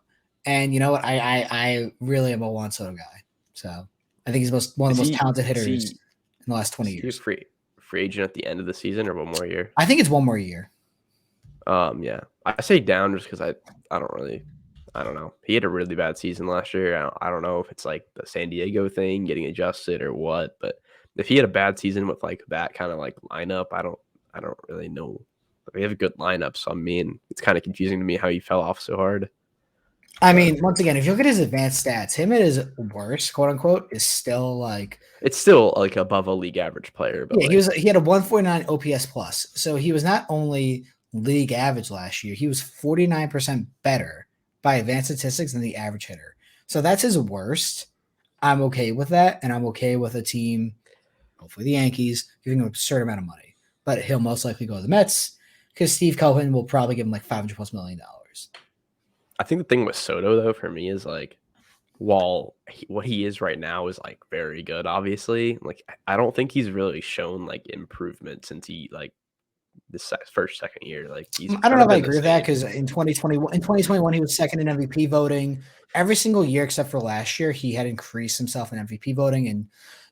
And you know what? I really am a Juan Soto guy. So I think he's one of Is the most he talented is hitters he in the last 20 is he a years. free agent at the end of the season or one more year? I think it's one more year. Yeah, I say down just because I don't really I don't know. He had a really bad season last year. I don't know if it's like the San Diego thing getting adjusted or what, but if he had a bad season with like that kind of like lineup, I don't really know. But they have a good lineup, so I mean, it's kind of confusing to me how he fell off so hard. I But mean, once again, if you look at his advanced stats, him at his worst, quote unquote, is still like it's still like above a league average player. But yeah, like, he had a 149 OPS plus. So he was not only league average last year, he was 49% better by advanced statistics than the average hitter. So that's his worst. I'm okay with that, and I'm okay with a team, hopefully the Yankees, giving him an absurd amount of money. But he'll most likely go to the Mets because Steve Cohen will probably give him like $500+ million. I think the thing with Soto though for me is like, while what he is right now is like very good, obviously, like I don't think he's really shown like improvement since he like this first second year. Like he's I don't kind know of if I been the agree with that same. because in 2021 he was second in MVP voting. Every single year except for last year, he had increased himself in MVP voting. In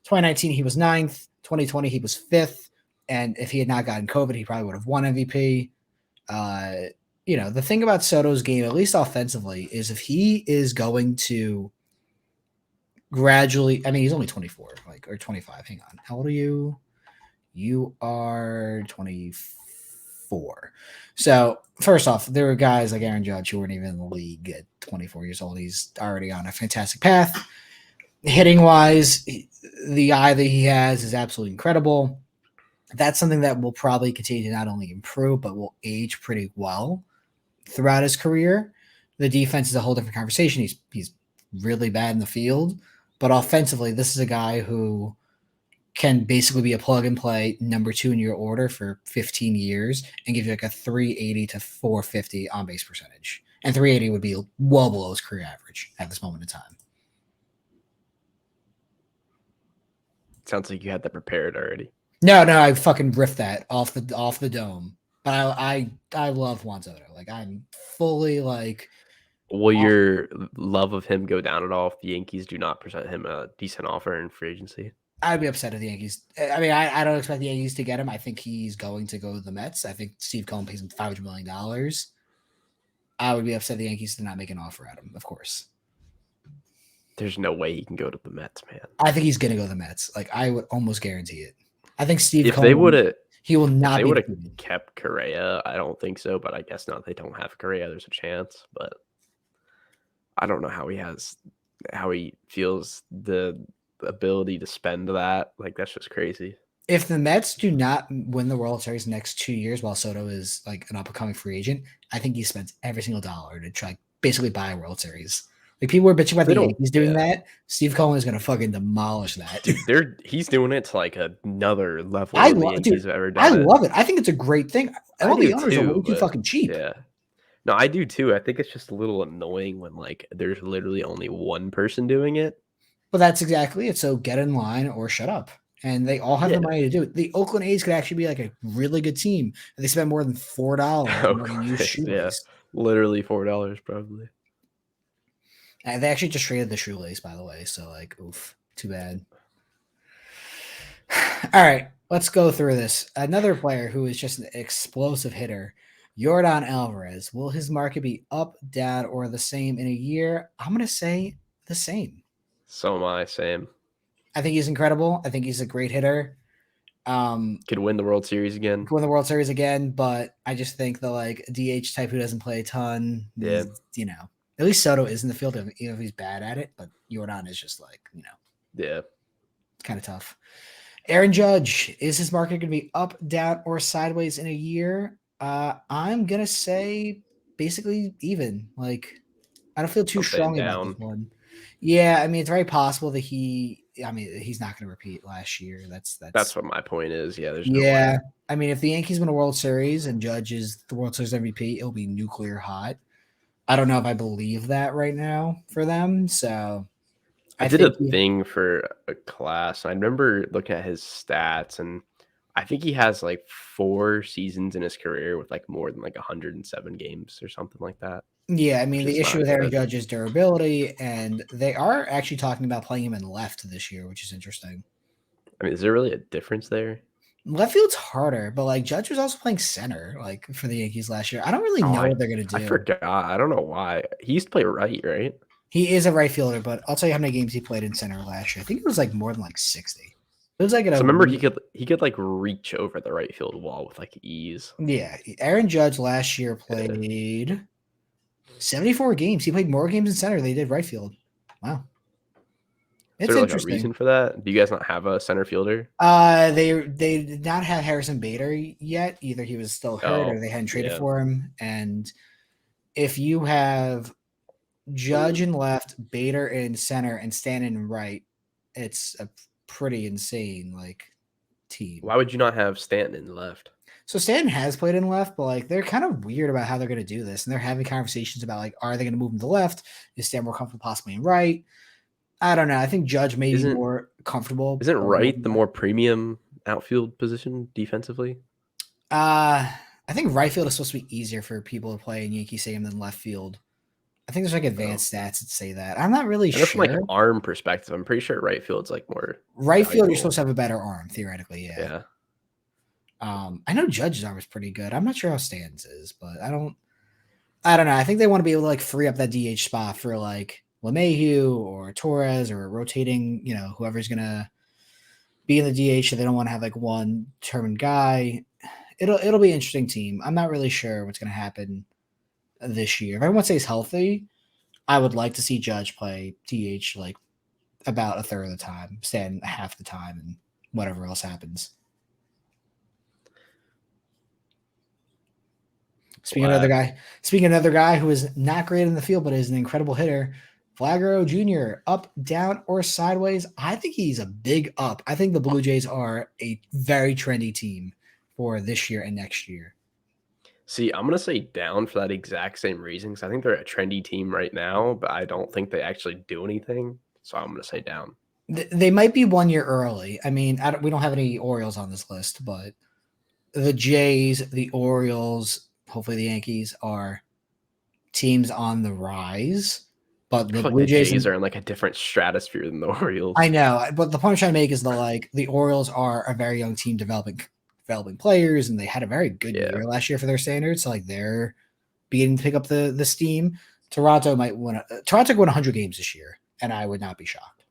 2019, he was ninth. 2020, he was fifth. And if he had not gotten COVID, he probably would have won MVP. Uh, the thing about Soto's game, at least offensively, is if he is going to gradually, I mean, he's only 24, like or 25. Hang on, how old are you? You are 24. So first off, there were guys like Aaron Judge who weren't even in the league at 24 years old. He's already on a fantastic path. Hitting wise, the eye that he has is absolutely incredible. That's something that will probably continue to not only improve but will age pretty well throughout his career. The defense is a whole different conversation. He's really bad in the field, but offensively, this is a guy who can basically be a plug and play number two in your order for 15 years and give you like a 380 to 450 on base percentage. And 380 would be well below his career average at this moment in time. Sounds like you had that prepared already. No, I fucking riffed that off the dome. But I love Juan Soto. Like I'm fully like Will off. your love of him go down at all if the Yankees do not present him a decent offer in free agency? I'd be upset if the Yankees. I mean, I don't expect the Yankees to get him. I think he's going to go to the Mets. I think Steve Cohen pays him $500 million. I would be upset the Yankees did not make an offer at him. Of course, There's no way he can go to the Mets, man. I think he's going to go to the Mets. Like I would almost guarantee it. I think Steve If they Cohen. would have, He will if not they be would have defeated. kept Correa, I don't think so. But I guess now they don't have Correa. There's a chance, but I don't know how he feels the ability to spend that. Like that's just crazy. If the Mets do not win the World Series the next 2 years while Soto is like an up and coming free agent, I think he spends every single dollar to try basically buy a World Series. Like people were bitching about They the don't. Yankees doing Yeah, that. Steve Cohen is going to fucking demolish that. dude, he's doing it to like another level than the Yankees Dude, have ever I done it. love it. I think it's a great thing. I MLB do owners are way too, too but fucking cheap. yeah. No, I do too. I think it's just a little annoying when like there's literally only one person doing it. But that's exactly it. So get in line or shut up. And they all have Yeah. the money to do it. The Oakland A's could actually be like a really good team. And they spend more than $4 on like a new Yeah. shoelace. Literally $4 probably. And they actually just traded the shoelace, by the way. So like, oof, too bad. All right, let's go through this. Another player who is just an explosive hitter, Yordan Alvarez. Will his market be up, down, or the same in a year? I'm gonna say the same. So am I. Same. I think he's incredible. I think he's a great hitter. Could win the World Series again. Win the World Series again, but I just think the like DH type who doesn't play a ton, Yeah. at least Soto is in the field, even if he's bad at it. But Yordan is just like, Yeah. kind of tough. Aaron Judge, is his market going to be up, down, or sideways in a year? I'm going to say basically even. Like, I don't feel too I'm saying strongly about this down. one. Yeah, I mean, it's very possible that he's not going to repeat last year. That's what my point is. Yeah, there's no yeah. way. I mean, if the Yankees win a World Series and Judge is the World Series MVP, it'll be nuclear hot. I don't know if I believe that right now for them. So I I did a think thing for a class. I remember looking at his stats, and I think he has like 4 seasons in his career with like more than like 107 games or something like that, yeah, I mean, which the is issue not with Aaron good. Judge is durability, and they are actually talking about playing him in left this year, which is interesting. I mean, is there really a difference there? Left field's harder, but like Judge was also playing center, like for the Yankees last year. I don't really Oh, know what they're gonna I do. forgot. I don't know why. He used to play right, right? He is a right fielder, but I'll tell you how many games he played in center last year. I think it was like more than like 60. It was like at So a remember he could like reach over the right field wall with like ease. yeah. Aaron Judge last year Yeah. played 74 games. He played more games in center than he did right field. Wow. Is It's there like a interesting. reason for that? Do you guys not have a center fielder? They did not have Harrison Bader yet. Either he was still hurt or Oh, they hadn't traded yeah. for him. And if you have Judge in left, Bader in center, and Stanton in right, it's a pretty insane like team. Why would you not have Stanton in left? So Stanton has played in left, but like they're kind of weird about how they're going to do this, and they're having conversations about like, are they going to move him to left? Is Stan more comfortable possibly in right? I don't know. I think Judge may be Isn't more comfortable isn't playing right the left. more premium outfield position defensively? I think right field is supposed to be easier for people to play in Yankee Stadium than left field. I think there's like Oh. advanced stats that say that. I'm not really I know from like sure. arm perspective, I'm pretty sure right field's like more Right field, you're supposed valuable. to have a better arm theoretically. Yeah. Yeah. I know Judge's arm is pretty good. I'm not sure how Stan's is, but I don't know. I think they want to be able to like free up that DH spot for like LeMahieu or Torres or rotating, whoever's gonna be in the DH. So they don't want to have like one determined guy. It'll be an interesting team. I'm not really sure what's gonna happen this year. If everyone stays healthy, I would like to see Judge play DH like about a third of the time, stand half the time, and whatever else happens. Speaking of another guy who is not great in the field but is an incredible hitter, Flagro Jr. Up, down, or sideways? I think he's a big up. I think the Blue Jays are a very trendy team for this year and next year. See, I'm gonna say down for that exact same reason, 'cause I think they're a trendy team right now, but I don't think they actually do anything. So I'm gonna say down. They might be 1 year early. I mean, we don't have any Orioles on this list, but the Jays, the Orioles, hopefully the Yankees are teams on the rise. But I the feel like Blue the Jays Jays and are in like a different stratosphere than the I Orioles. know, but the point I'm trying to make is the Orioles are a very young team developing players, and they had a very good Yeah. year last year for their standards. So like they're beginning to pick up the steam. Toronto might win. Toronto could win 100 games this year, and I would not be shocked.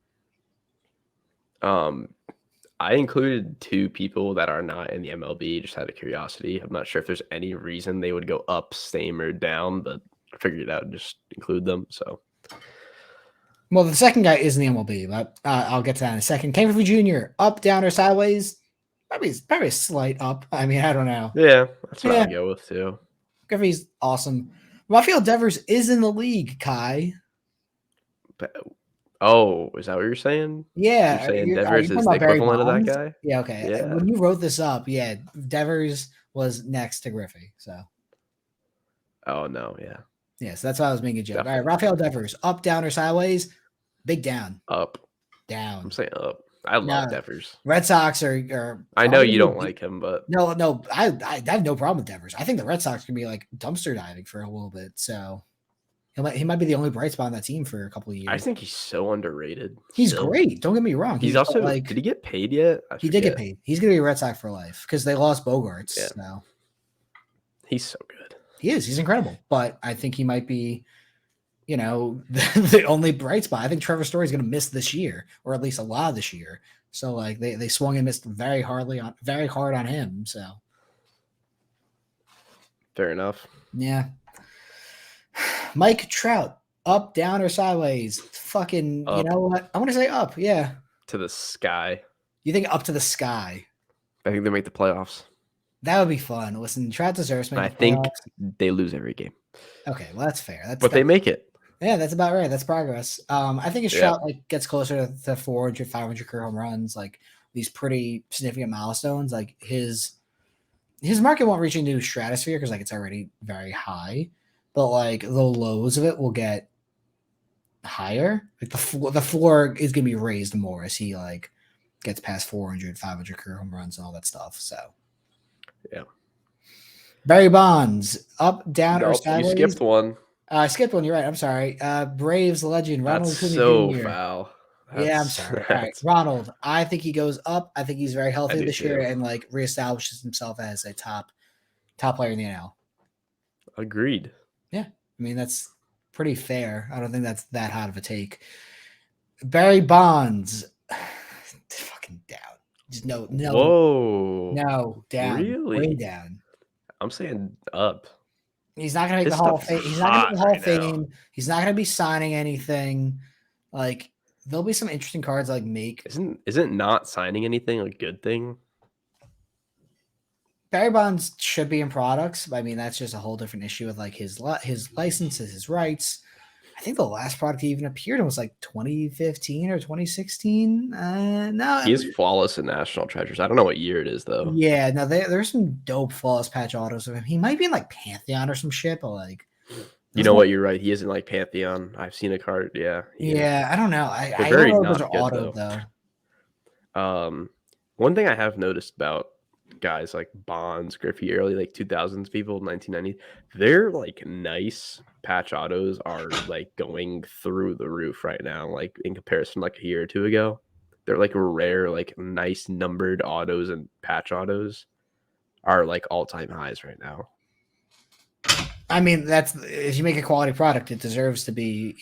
Um, I included two people that are not in the MLB just out of curiosity. I'm not sure if there's any reason they would go up, same, or down, but I figured out and just include them. So Well, the second guy is in the MLB, but I'll get to that in a second. Ken Griffey Jr. up, down, or sideways? Probably a slight up. I mean, I don't know. yeah, that's what I Yeah, would go with too. Griffey's awesome. Rafael Devers is in the league, Kai. But, oh, is that what you're saying? You're Yeah, saying are you Devers talking is the about Barry equivalent of that Bonds? guy? Yeah, okay. Yeah. When you wrote this up, yeah, Devers was next to Griffey. So, Oh no, yeah, yeah, so that's why I was making a joke. All right, definitely Rafael Devers, up, down, or sideways? Big down. up. I'm Down. saying up. I love No, Devers. Red Sox are I know probably you gonna don't be like him, but no, I have no problem with Devers. I think the Red Sox can be like dumpster diving for a little bit. So he might be the only bright spot on that team for a couple of I years. think he's so underrated He's still. great. Don't get me wrong. He's He's got, also did like he get paid yet? I he did get forget. paid. He's gonna be a Red Sox for life because they lost Yeah, Bogarts. So he's so good. he is. He's incredible. But I think he might be, the only bright spot. I think Trevor Story is gonna miss this year, or at least a lot of this year. So like they swung and missed very hard on him. So Fair enough. yeah. Mike Trout, up, down, or sideways? Fucking, you Up know what? I want to say up. Yeah. to the sky. You think up to the sky? I think they make the playoffs. That would be fun. Listen, Trout deserves to I make the think playoffs. they lose every game, Okay, well that's fair. but they make it. Yeah, that's about right. That's progress. I think as Yeah, Trout like gets closer to 400, 500 career home runs, like these pretty significant milestones, like his market won't reach a new stratosphere because like it's already very high, but like the lows of it will get higher. Like the floor is gonna be raised more as he like gets past 400, 500 career home runs and all that stuff. So yeah. Barry Bonds, up, down, or Nope, you sideways? skipped one. I skipped one. You're right. I'm sorry. Braves legend That's Ronald Acuna so Jr. foul. Yeah, I'm That's sorry. All right, that's. Ronald. I think he goes up. I think he's very I healthy do this year too. and like reestablishes himself as a top player in the NL. Agreed. Yeah, I mean that's pretty fair. I don't think that's that hot of a take. Barry Bonds, fucking down. Just Whoa, no, down, way really? down. I'm saying up. He's not gonna make the His Hall stuff of is Fame. He's not gonna make hot the Hall right of now. Fame. He's not gonna be signing anything. Like there'll be some interesting cards like make Isn't not signing anything a good thing? Barry Bonds should be in products. But I mean, that's just a whole different issue with like his licenses, his rights. I think the last product he even appeared in was like 2015 or 2016. No, I He is mean, flawless in National Treasures. I don't know what year it is though. yeah, no, there's some dope flawless patch autos of him. He might be in like Pantheon or some shit, but like, You know what? You're right. He isn't like Pantheon. I've seen a card. Yeah, he is. yeah, I don't know. They're I don't very know if those not are good autoed though. though. One thing I have noticed about guys like Bonds, Griffey, early like 2000s people, 1990s, their like nice patch autos are like going through the roof right now. Like in comparison, like a year or two ago, they're like rare, like nice numbered autos and patch autos are like all time highs right now. I mean, that's if you make a quality product, it deserves to be,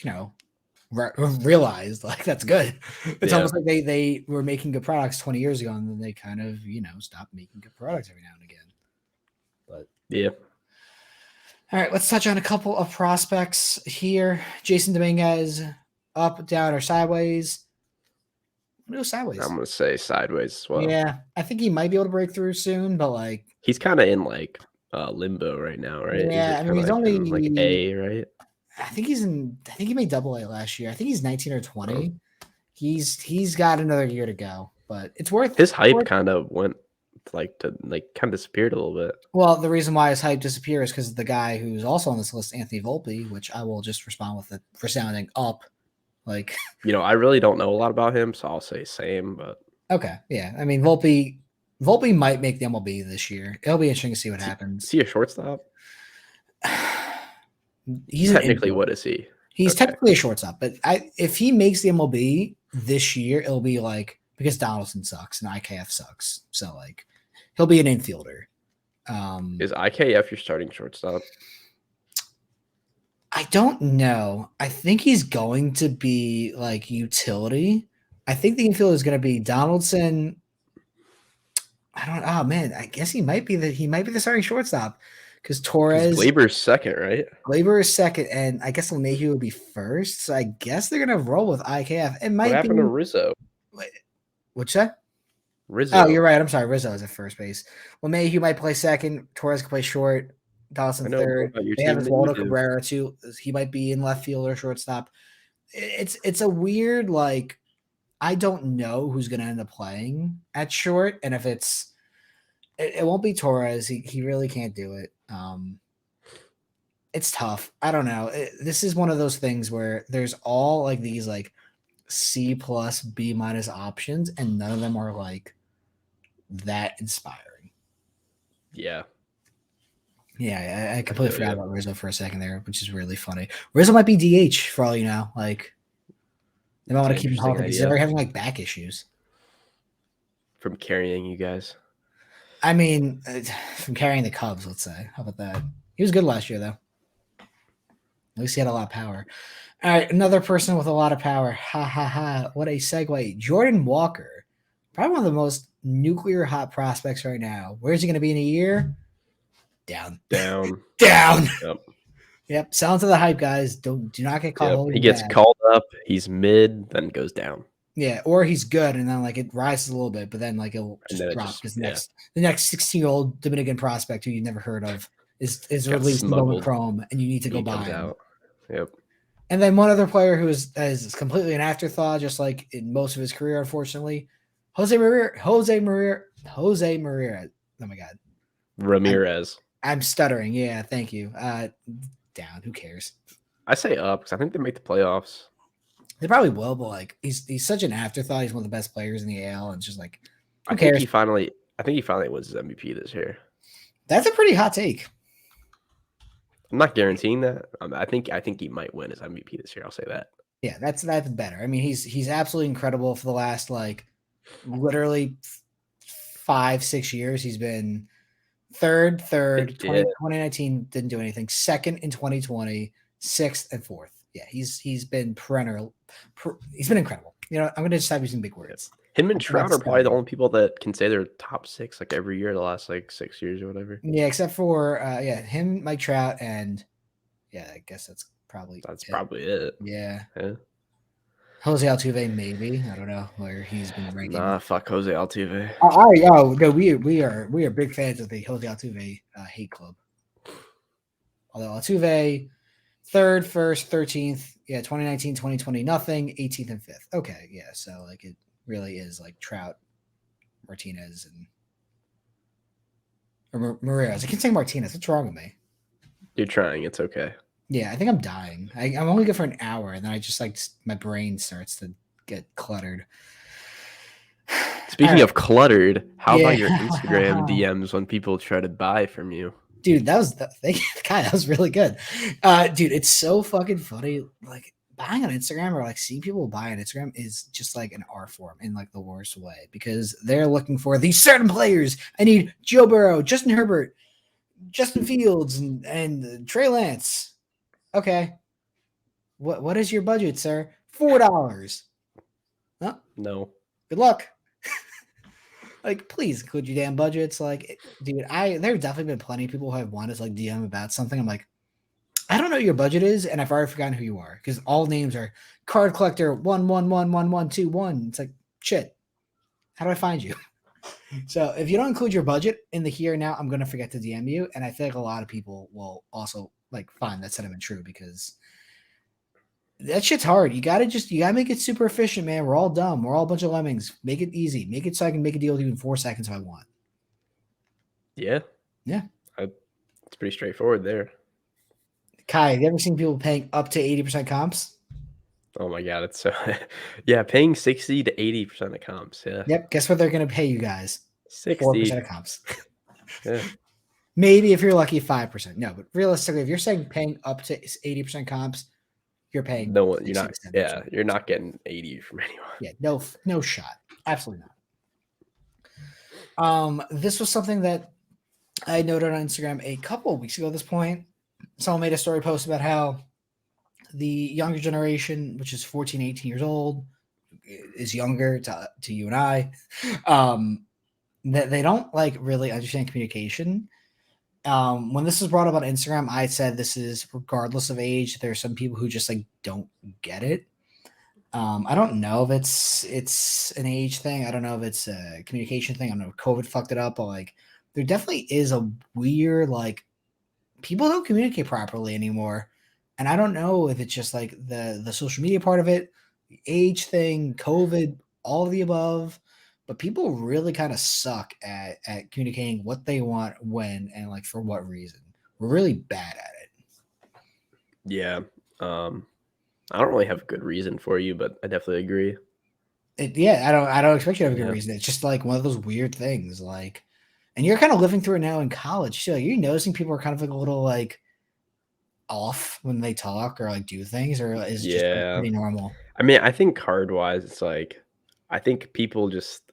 realized. Like that's good. It's Yeah, almost like they were making good products 20 years ago, and then they kind of stopped making good products every now and again. But yeah. all right, let's touch on a couple of prospects here. Jason Dominguez, up, down, or sideways? I'm gonna go sideways. I'm gonna say sideways as well. Yeah, I think he might be able to break through soon, but like, He's kind of in like limbo right now, right? He's yeah, like I mean, kind of he's like in like only. A, right? I think he made Double A last year. I think he's 19 or Oh. 20. He's got another year to go, but it's worth. His hype kind of went like to like kind of disappeared a little bit. Well, the reason why his hype disappears is because the guy who's also on this list, Anthony Volpe, which I will just respond with it for sounding up. Like, I really don't know a lot about him, so I'll say same. But okay, yeah. I mean, Volpe might make the MLB this year. It'll be interesting to see what is happens. he a shortstop? He's an Technically, infielder. what is he? He's Okay. technically a shortstop, but if he makes the MLB this year, it'll be like because Donaldson sucks and IKF sucks, so like he'll be an infielder. Is IKF your starting shortstop? I don't know. I think he's going to be like utility. I think the infield is going to be Donaldson. I don't. Oh man, I guess he might be the starting shortstop because Because Torres Glaber's second, right? Glaber is second, and I guess LeMahieu would be first. So I guess they're gonna roll with IKF. It What might happened to be. Rizzo? What's that? Oh, you're Rizzo. right. I'm sorry. Rizzo is at first base. LeMahieu might play second. Torres can play short. I Donaldson know more third. about your They have team than you Oswaldo do. Cabrera too. He might be in left field or shortstop. It's a weird like. I don't know who's going to end up playing at short, and if it won't be Torres. He really can't do it. It's tough. I don't know. This is one of those things where there's all like these like C plus B minus options, and none of them are like that inspiring. Yeah. Yeah, I I completely feel forgot you. about Rizzo for a second there, which is really funny. Rizzo might be DH for all you know. Like they might It's want an to keep him interesting healthy because idea they're having like back issues. from carrying you guys. I mean, from carrying the Cubs, let's say. How about that? He was good last year, though. At least he had a lot of power. All right, another person with a lot of power. Ha ha ha. What a segue. Jordan Walker. Probably one of the most nuclear hot prospects right now. Where's he going to be in a year? Down. Down. Down. Yep. Yep. Sound to the hype, guys. Do not get caught Yep. He holding gets back. called up. He's mid, then goes down. Yeah, or he's good and then like it rises a little bit, but then like it'll And just then it drop just, because yeah, the next 16-year-old Dominican prospect who you never heard of is got released in Golden smuggled. Chrome and you need to go He buy comes him. out. Yep. And then one other player who is completely an afterthought, just like in most of his career, unfortunately, Jose Maria. Oh my god, Ramirez. I'm stuttering. Yeah, thank you. Down. Who cares? I say up because I think they make the playoffs. They probably will, but like he's such an afterthought. He's one of the best players in the AL, and it's just like I who think cares? he finally wins his MVP this year. That's a pretty hot take. I'm not guaranteeing that. I think he might win his MVP this year. I'll say that. Yeah, that's better. I mean, he's absolutely incredible for the last like literally 5-6 years. He's been third, 2019 didn't do anything. Second in 2020, sixth and fourth. Yeah, he's been perennial. He's been incredible. You know, I'm gonna stop using big words. Him and Trout are probably the only people that can say they're top six like every year the last like 6 years or whatever. Yeah, except for him, Mike Trout, and yeah, I guess that's probably it. Yeah. Yeah. Jose Altuve, maybe. I don't know where he's been ranking. Nah, fuck Jose Altuve. No, we are big fans of the Jose Altuve hate club. Although Altuve, third, first, 13th, 2019, 2020, nothing, 18th and 5th. Okay, yeah, so like it really is like Trout, Martinez, or Ramirez. I can't say Martinez. What's wrong with me? You're trying. It's okay. Yeah, I think I'm dying. I'm only good for an hour, and then I just like my brain starts to get cluttered. Speaking of cluttered, how about your Yeah. Instagram DMs when people try to buy from you? Dude, that was really good. Dude, it's so fucking funny. Like buying on Instagram or like seeing people buy on Instagram is just like an art form in like the worst way because they're looking for these certain players. I need Joe Burrow, Justin Herbert, Justin Fields, and Trey Lance. Okay. What is your budget, sir? $4. Huh? No. Good luck. Like, please include your damn budgets. Like, dude, there have definitely been plenty of people who have wanted to like DM about something. I'm like, I don't know what your budget is, and I've already forgotten who you are because all names are card collector 1111121. It's like shit. How do I find you? So if you don't include your budget in the here and now, I'm gonna forget to DM you, and I feel like a lot of people will also like find that sentiment true because that shit's hard. You gotta make it super efficient, man. We're all dumb. We're all a bunch of lemmings. Make it easy. Make it so I can make a deal with you in 4 seconds if I want. Yeah, Yeah. I, it's pretty straightforward there. Kai, have you ever seen people paying up to 80% comps? Oh my god, it's so yeah, paying 60 to 80% of comps. Yeah, Yep. Guess what they're going to pay you guys? 4% 60. of comps. Yeah, Maybe if you're lucky, 5%. No, but realistically, if you're saying paying up to 80% comps, you're paying no one. You're 60 not. to 70%. Yeah, you're not getting 80 from anyone. Yeah, no shot. Absolutely not. This was something that I noted on Instagram a couple of weeks ago at this point. Someone made a story post about how the younger generation, which is 14, 18 years old, is younger to you and I, that they don't like really understand communication. When this was brought up on Instagram, I said this is regardless of age. There are some people who just like don't get it. I don't know if it's an age thing. I don't know if it's a communication thing. I don't know if COVID fucked it up, but like there definitely is a weird like people don't communicate properly anymore. And I don't know if it's just like the social media part of it, the age thing, COVID, all of the above. But people really kind of suck at communicating what they want, when, and like for what reason. We're really bad at it. Yeah. Um, I don't really have a good reason for you, but I definitely agree. Yeah, I don't expect you to have a good Yeah. reason. It's just like one of those weird things. Like, and you're kind of living through it now in college. So you're noticing people are kind of like a little like off when they talk or like do things, or is it just like Yeah. pretty normal? I mean, I think card wise, it's like I think people just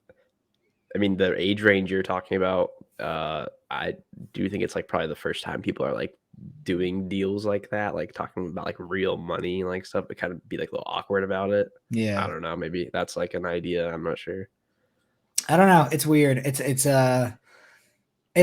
I mean, the age range you're talking about, I do think it's like probably the first time people are like doing deals like that, like talking about like real money, like stuff, but kind of be like a little awkward about it. I Yeah. don't know. Maybe that's like an idea. I'm not sure. I don't know. It's weird. It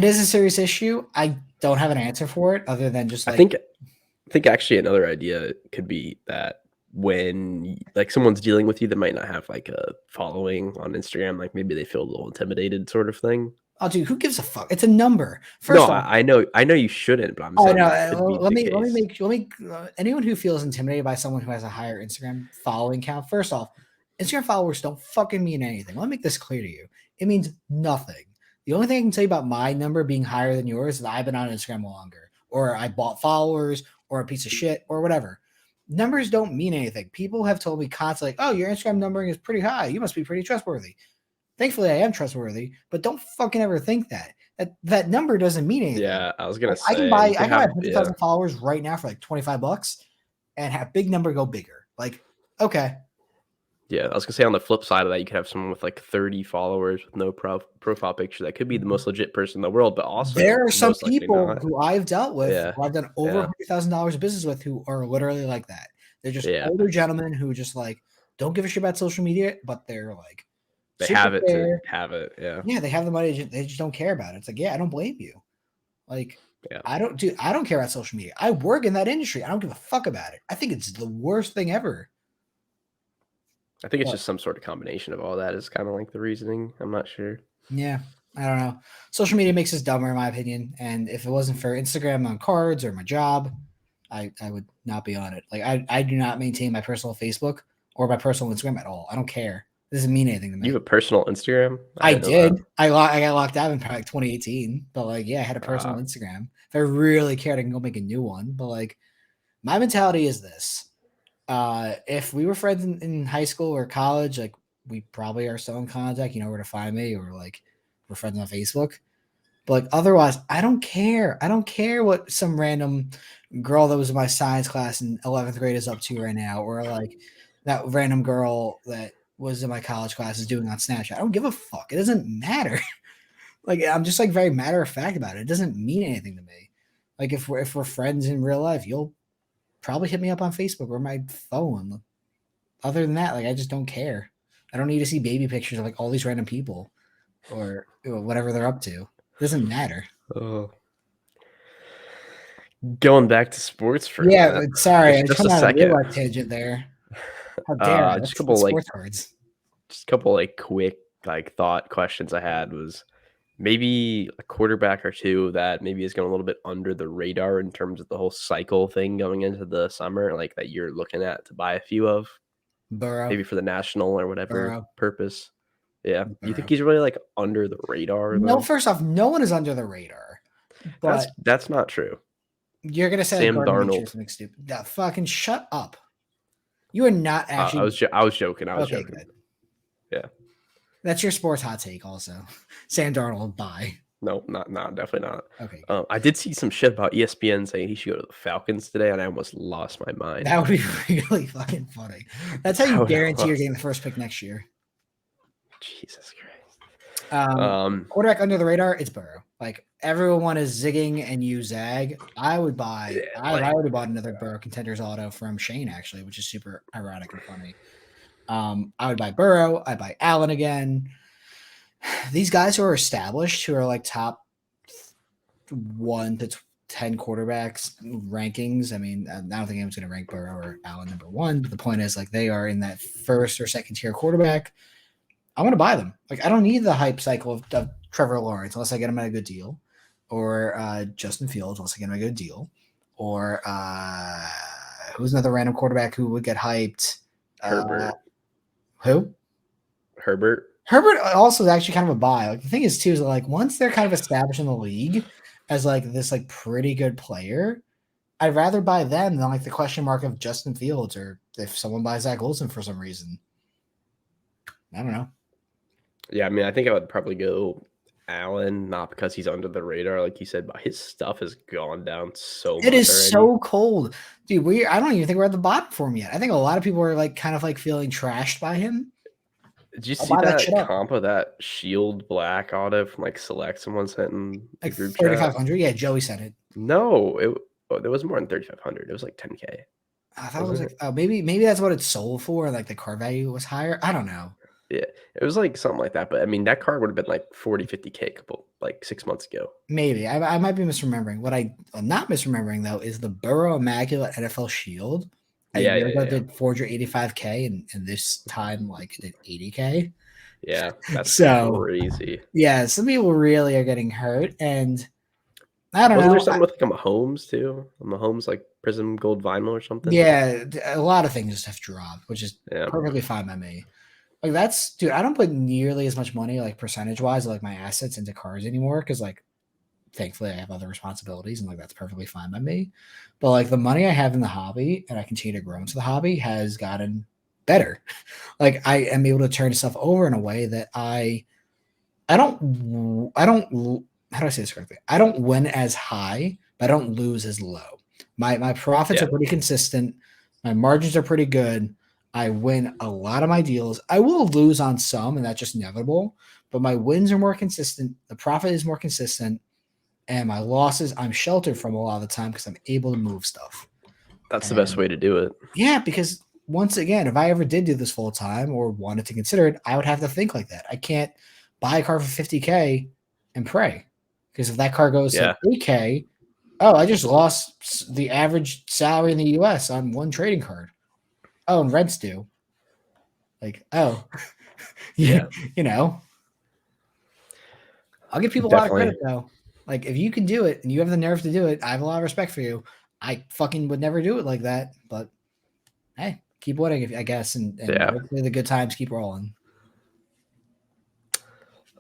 is a serious issue. I don't have an answer for it other than just I like, think I think actually another idea could be that when like someone's dealing with you that might not have like a following on Instagram, like maybe they feel a little intimidated, sort of thing. oh, dude, who gives a fuck? It's a number. No, First off, I know you shouldn't, but I'm oh saying no, that could be the case. let me anyone who feels intimidated by someone who has a higher Instagram following count. First off, Instagram followers don't fucking mean anything. Let me make this clear to you. It means nothing. The only thing I can tell you about my number being higher than yours is that I've been on Instagram longer, or I bought followers, or a piece of shit, or whatever. Numbers don't mean anything. People have told me constantly, "Oh, your Instagram numbering is pretty high. You must be pretty trustworthy." Thankfully, I am trustworthy, but don't fucking ever think that that number doesn't mean anything. Yeah, I was gonna Like say you I could can buy have 100,000 followers right now for like $25 and have big number go bigger. Like, okay, yeah, I was gonna say on the flip side of that, you could have someone with like 30 followers with no profile picture that could be the most legit person in the world, but also there are some most likely people not. who I've dealt with, Yeah, who I've done over yeah, $100,000 of business with, who are literally like that. They're just yeah. older gentlemen who just like don't give a shit about social media, but they're like They super have it to fair. have it. Yeah, Yeah, they have the money, they just don't care about it. It's like, yeah, I don't blame you. Like, yeah. I don't care about social media. I work in that industry. I don't give a fuck about it. I think it's the worst thing ever. I think it's But just some sort of combination of all that is kind of like the reasoning. I'm not sure. yeah, I don't know. Social media makes us dumber, in my opinion. And if it wasn't for Instagram on cards or my job, I would not be on it. Like I do not maintain my personal Facebook or my personal Instagram at all. I don't care. It doesn't mean anything to You me. have a personal Instagram? I I didn't know that. did. I got locked out in probably like 2018. But like, yeah, I had a personal Uh, Instagram. If I really cared, I can go make a new one. But like, my mentality is this: if we were friends in high school or college, like we probably are still in contact. You know where to find me, or like we're friends on Facebook. But like otherwise, I don't care. I don't care what some random girl that was in my science class in 11th grade is up to right now, or like that random girl that was in my college class is doing on Snapchat. I don't give a fuck. It doesn't matter. Like I'm just like very matter of fact about it. It doesn't mean anything to me. Like if we're friends in real life, you'll probably hit me up on Facebook or my phone. Other than that, like I just don't care. I don't need to see baby pictures of like all these random people or whatever they're up to. It doesn't matter. oh. Going back to sports for a Yeah, minute, sorry, I just just just a went on a real second. life tangent there. How dare I? Just a That's couple like sports cards. just a couple like quick like thought questions I had was maybe a quarterback or two that maybe is going a little bit under the radar in terms of the whole cycle thing going into the summer, like that you're looking at to buy a few of, Burrow, maybe for the national or whatever Burrow. purpose. Yeah. You think Burrow. he's really like under the radar No, though? first off, no one is under the radar, but That's not true. you're gonna say like Sam Gardner Minshew or Darnold. something stupid. No, fucking shut up. You are not actually I was joking. I was okay. joking. Good. Yeah. That's your sports hot take, also. Sam Darnold, bye. No, definitely not. Okay, good. I did see some shit about ESPN saying he should go to the Falcons today, and I almost lost my mind. That would be really fucking funny. That's how I you would guarantee you're almost- getting the first pick next year. Jesus Christ. Quarterback under the radar, it's Burrow. Like everyone is zigging and you zag. I would buy. Yeah, I've like already bought another Burrow contenders auto from Shane actually, which is super ironic and funny. I would buy Burrow. I buy Allen again. These guys who are established, who are like top 1 to 10 quarterbacks rankings. I mean, I don't think anyone's going to rank Burrow or Allen number one, but the point is, like, they are in that first or second tier quarterback. I want to buy them. Like, I don't need the hype cycle of Trevor Lawrence unless I get him at a good deal, or Justin Fields unless I get him at a good deal, or who's another random quarterback who would get hyped? Herbert. Who? Herbert. Herbert also is actually kind of a buy. Like the thing is too is like once they're kind of established in the league as like this like pretty good player, I'd rather buy them than like the question mark of Justin Fields or if someone buys Zach Wilson for some reason. I don't know. Yeah, I mean, I think I would probably go Allen, not because he's under the radar, like you said, but his stuff has gone down so much. It is already. so cold, dude. I don't even think we're at the bottom for him yet. I think a lot of people are like kind of like feeling trashed by him. Did you I'll see buy that that shit up. comp of that Shield Black auto from like Select someone sent in the Like group chat? 3,500. Yeah, Joey sent it. No, there was more than 3,500. It was like 10K. I thought it was like, oh, maybe that's what it sold for. Like the car value was higher. I don't know. Yeah, it was like something like that. But I mean, that card would have been like 40, 50K a couple, like 6 months ago. Maybe. I might be misremembering. What I'm not misremembering, though, is the Burrow Immaculate NFL Shield. A year ago did 485K, and this time, like, it did 80K. Yeah, that's so crazy. Yeah, some people really are getting hurt. And I don't know. Wasn't there something with like a Mahomes, too? A Mahomes, like, Prism Gold Vinyl or something? Yeah, a lot of things just have dropped, which is perfectly fine by me. Like that's, dude, I don't put nearly as much money, like percentage wise, like my assets into cars anymore. Cause like, thankfully I have other responsibilities and like, that's perfectly fine by me. But like the money I have in the hobby and I continue to grow into the hobby has gotten better. Like I am able to turn stuff over in a way that I don't, how do I say this correctly? I don't win as high, but I don't lose as low. My profits are pretty consistent. My margins are pretty good. I win a lot of my deals. I will lose on some, and that's just inevitable. But my wins are more consistent. The profit is more consistent, and my losses I'm sheltered from a lot of the time because I'm able to move stuff. That's the best way to do it. Yeah, because once again, if I ever did do this full time or wanted to consider it, I would have to think like that. I can't buy a car for 50K and pray because if that car goes to 8K, oh, I just lost the average salary in the U.S. on one trading card. Oh, and rents do. Like, oh, yeah, you know. I'll give people a lot of credit though. Like, if you can do it and you have the nerve to do it, I have a lot of respect for you. I fucking would never do it like that, but hey, keep winning, I guess, and hopefully the good times keep rolling.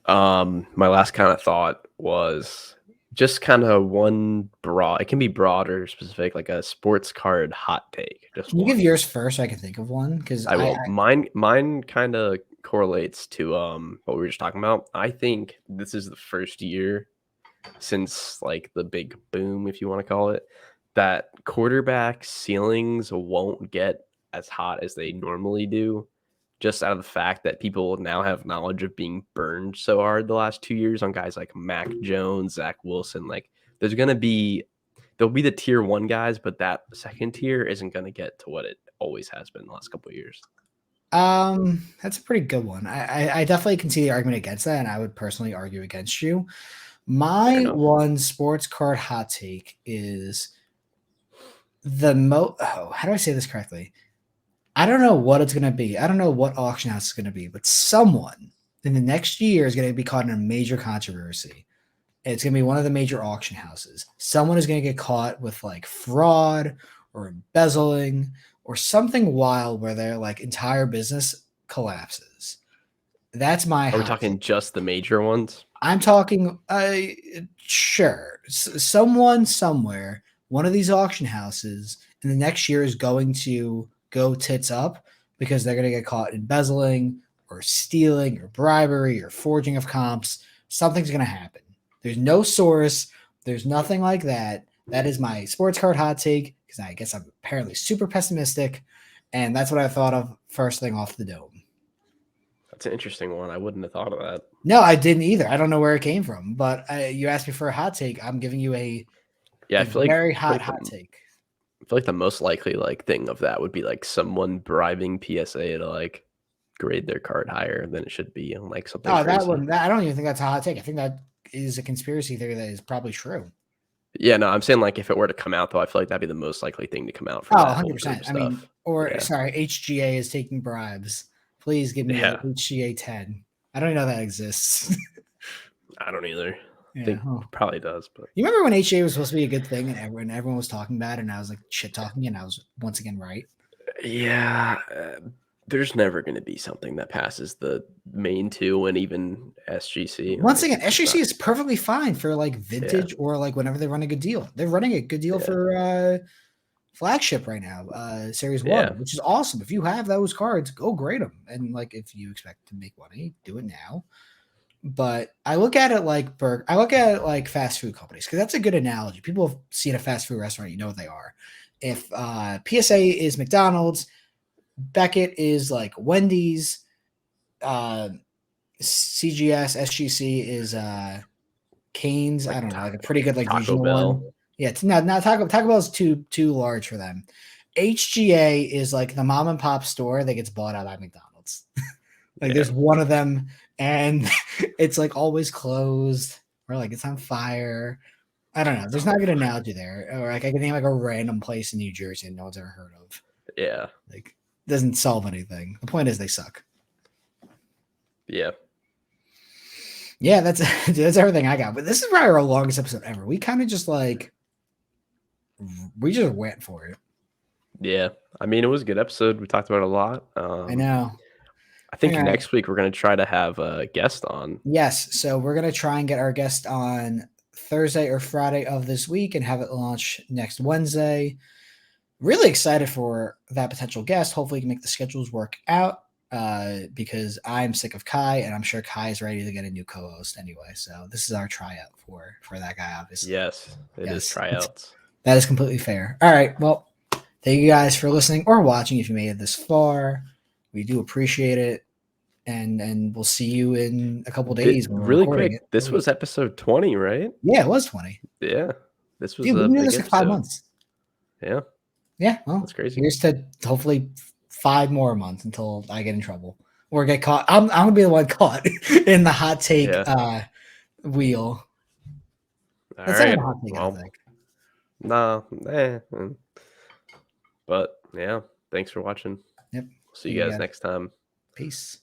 My last kind of thought was just kind of one broad. It can be broader, specific, like a sports card hot take. Just can you give yours first so I can think of one? Because I will. Mine kind of correlates to what we were just talking about. I think this is the first year since like the big boom, if you want to call it, that quarterback ceilings won't get as hot as they normally do. Just out of the fact that people now have knowledge of being burned so hard the last 2 years on guys like Mac Jones, Zach Wilson. Like there'll be the tier 1 guys, but that second tier isn't going to get to what it always has been the last couple of years. That's a pretty good one. I definitely can see the argument against that, and I would personally argue against you. My one sports card hot take is how do I say this correctly? I don't know what it's going to be. I don't know what auction house it's going to be, but someone in the next year is going to be caught in a major controversy. It's going to be one of the major auction houses. Someone is going to get caught with like fraud or embezzling or something wild where their like entire business collapses. That's my Are we hot talking take. just the major ones? I'm talking, sure, someone somewhere, one of these auction houses in the next year is going to go tits up because they're going to get caught embezzling or stealing or bribery or forging of comps. Something's going to happen. There's no source. There's nothing like that. That is my sports card hot take because I guess I'm apparently super pessimistic, and that's what I thought of first thing off the dome. That's an interesting one. I wouldn't have thought of that. No, I didn't either. I don't know where it came from, but you asked me for a hot take. I'm giving you Yeah, a very hot the hot take. I feel like the most likely like thing of that would be like someone bribing PSA to like grade their card higher than it should be, and like something Oh, that crazy. one. That, I don't even think that's a hot take. I think that is a conspiracy theory that is probably true. Yeah, no, I'm saying like if it were to come out though, I feel like that'd be the most likely thing to come out from Oh, that whole group 100%. of I mean, stuff. or Yeah, sorry, HGA is taking bribes. Please give me a yeah. HGA 10. I don't even know that exists. I don't either. I Yeah. think Huh. it probably does, but You remember when HGA was supposed to be a good thing and everyone was talking about it and I was like shit talking and I was once again right. yeah, there's never going to be something that passes the main two and even SGC. Once Like again, it's just SGC not. is perfectly fine for like Yeah, vintage or like whenever they run a good deal. They're running a good deal yeah, for flagship right now, Series One, yeah, which is awesome. If you have those cards, go grade them. And like if you expect to make money, do it now. But I look at it like I look at it like fast food companies because that's a good analogy. People have seen a fast food restaurant, you know what they are. If PSA is McDonald's, Beckett is like Wendy's, uh, CGS, SGC is Canes. I like don't know, like a pretty good like Taco regional one. Bell. Yeah, it's not Taco Bell is too large for them. HGA is like the mom and pop store that gets bought out by McDonald's. Like Yeah, there's one of them, and it's like always closed or like it's on fire. I don't know. it's There's not on a good fire. analogy there. Or like I can name like a random place in New Jersey and no one's ever heard of. Yeah, Like doesn't solve anything. The point is they suck. yeah. Yeah, that's that's everything I got. But this is probably our longest episode ever. We kind of just like we just went for it. Yeah. I mean, it was a good episode. We talked about it a lot. I know. I All think right. next week we're going to try to have a guest on. Yes. So we're gonna try and get our guest on Thursday or Friday of this week and have it launch next Wednesday. Really excited for that potential guest. Hopefully, we can make the schedules work out because I'm sick of Kai, and I'm sure Kai is ready to get a new co-host anyway. So this is our tryout for that guy, obviously. Yes, it is Yes, tryouts. that is completely fair. All right, well, thank you guys for listening or watching. If you made it this far, we do appreciate it, and we'll see you in a couple days when we're Really recording it. quick, this was episode 20, right? Yeah, it was 20. Yeah. This was Dude, we've a been doing big this for 5 episode. months. Yeah, Yeah, well, that's crazy. here's to hopefully 5 more months until I get in trouble or get caught. I'm gonna be the one caught in the hot take Yeah. wheel. All That's not right. even a hot take, I don't Well, think. no. But yeah, thanks for watching. Yep. See Thank you you guys guys. next time. Peace.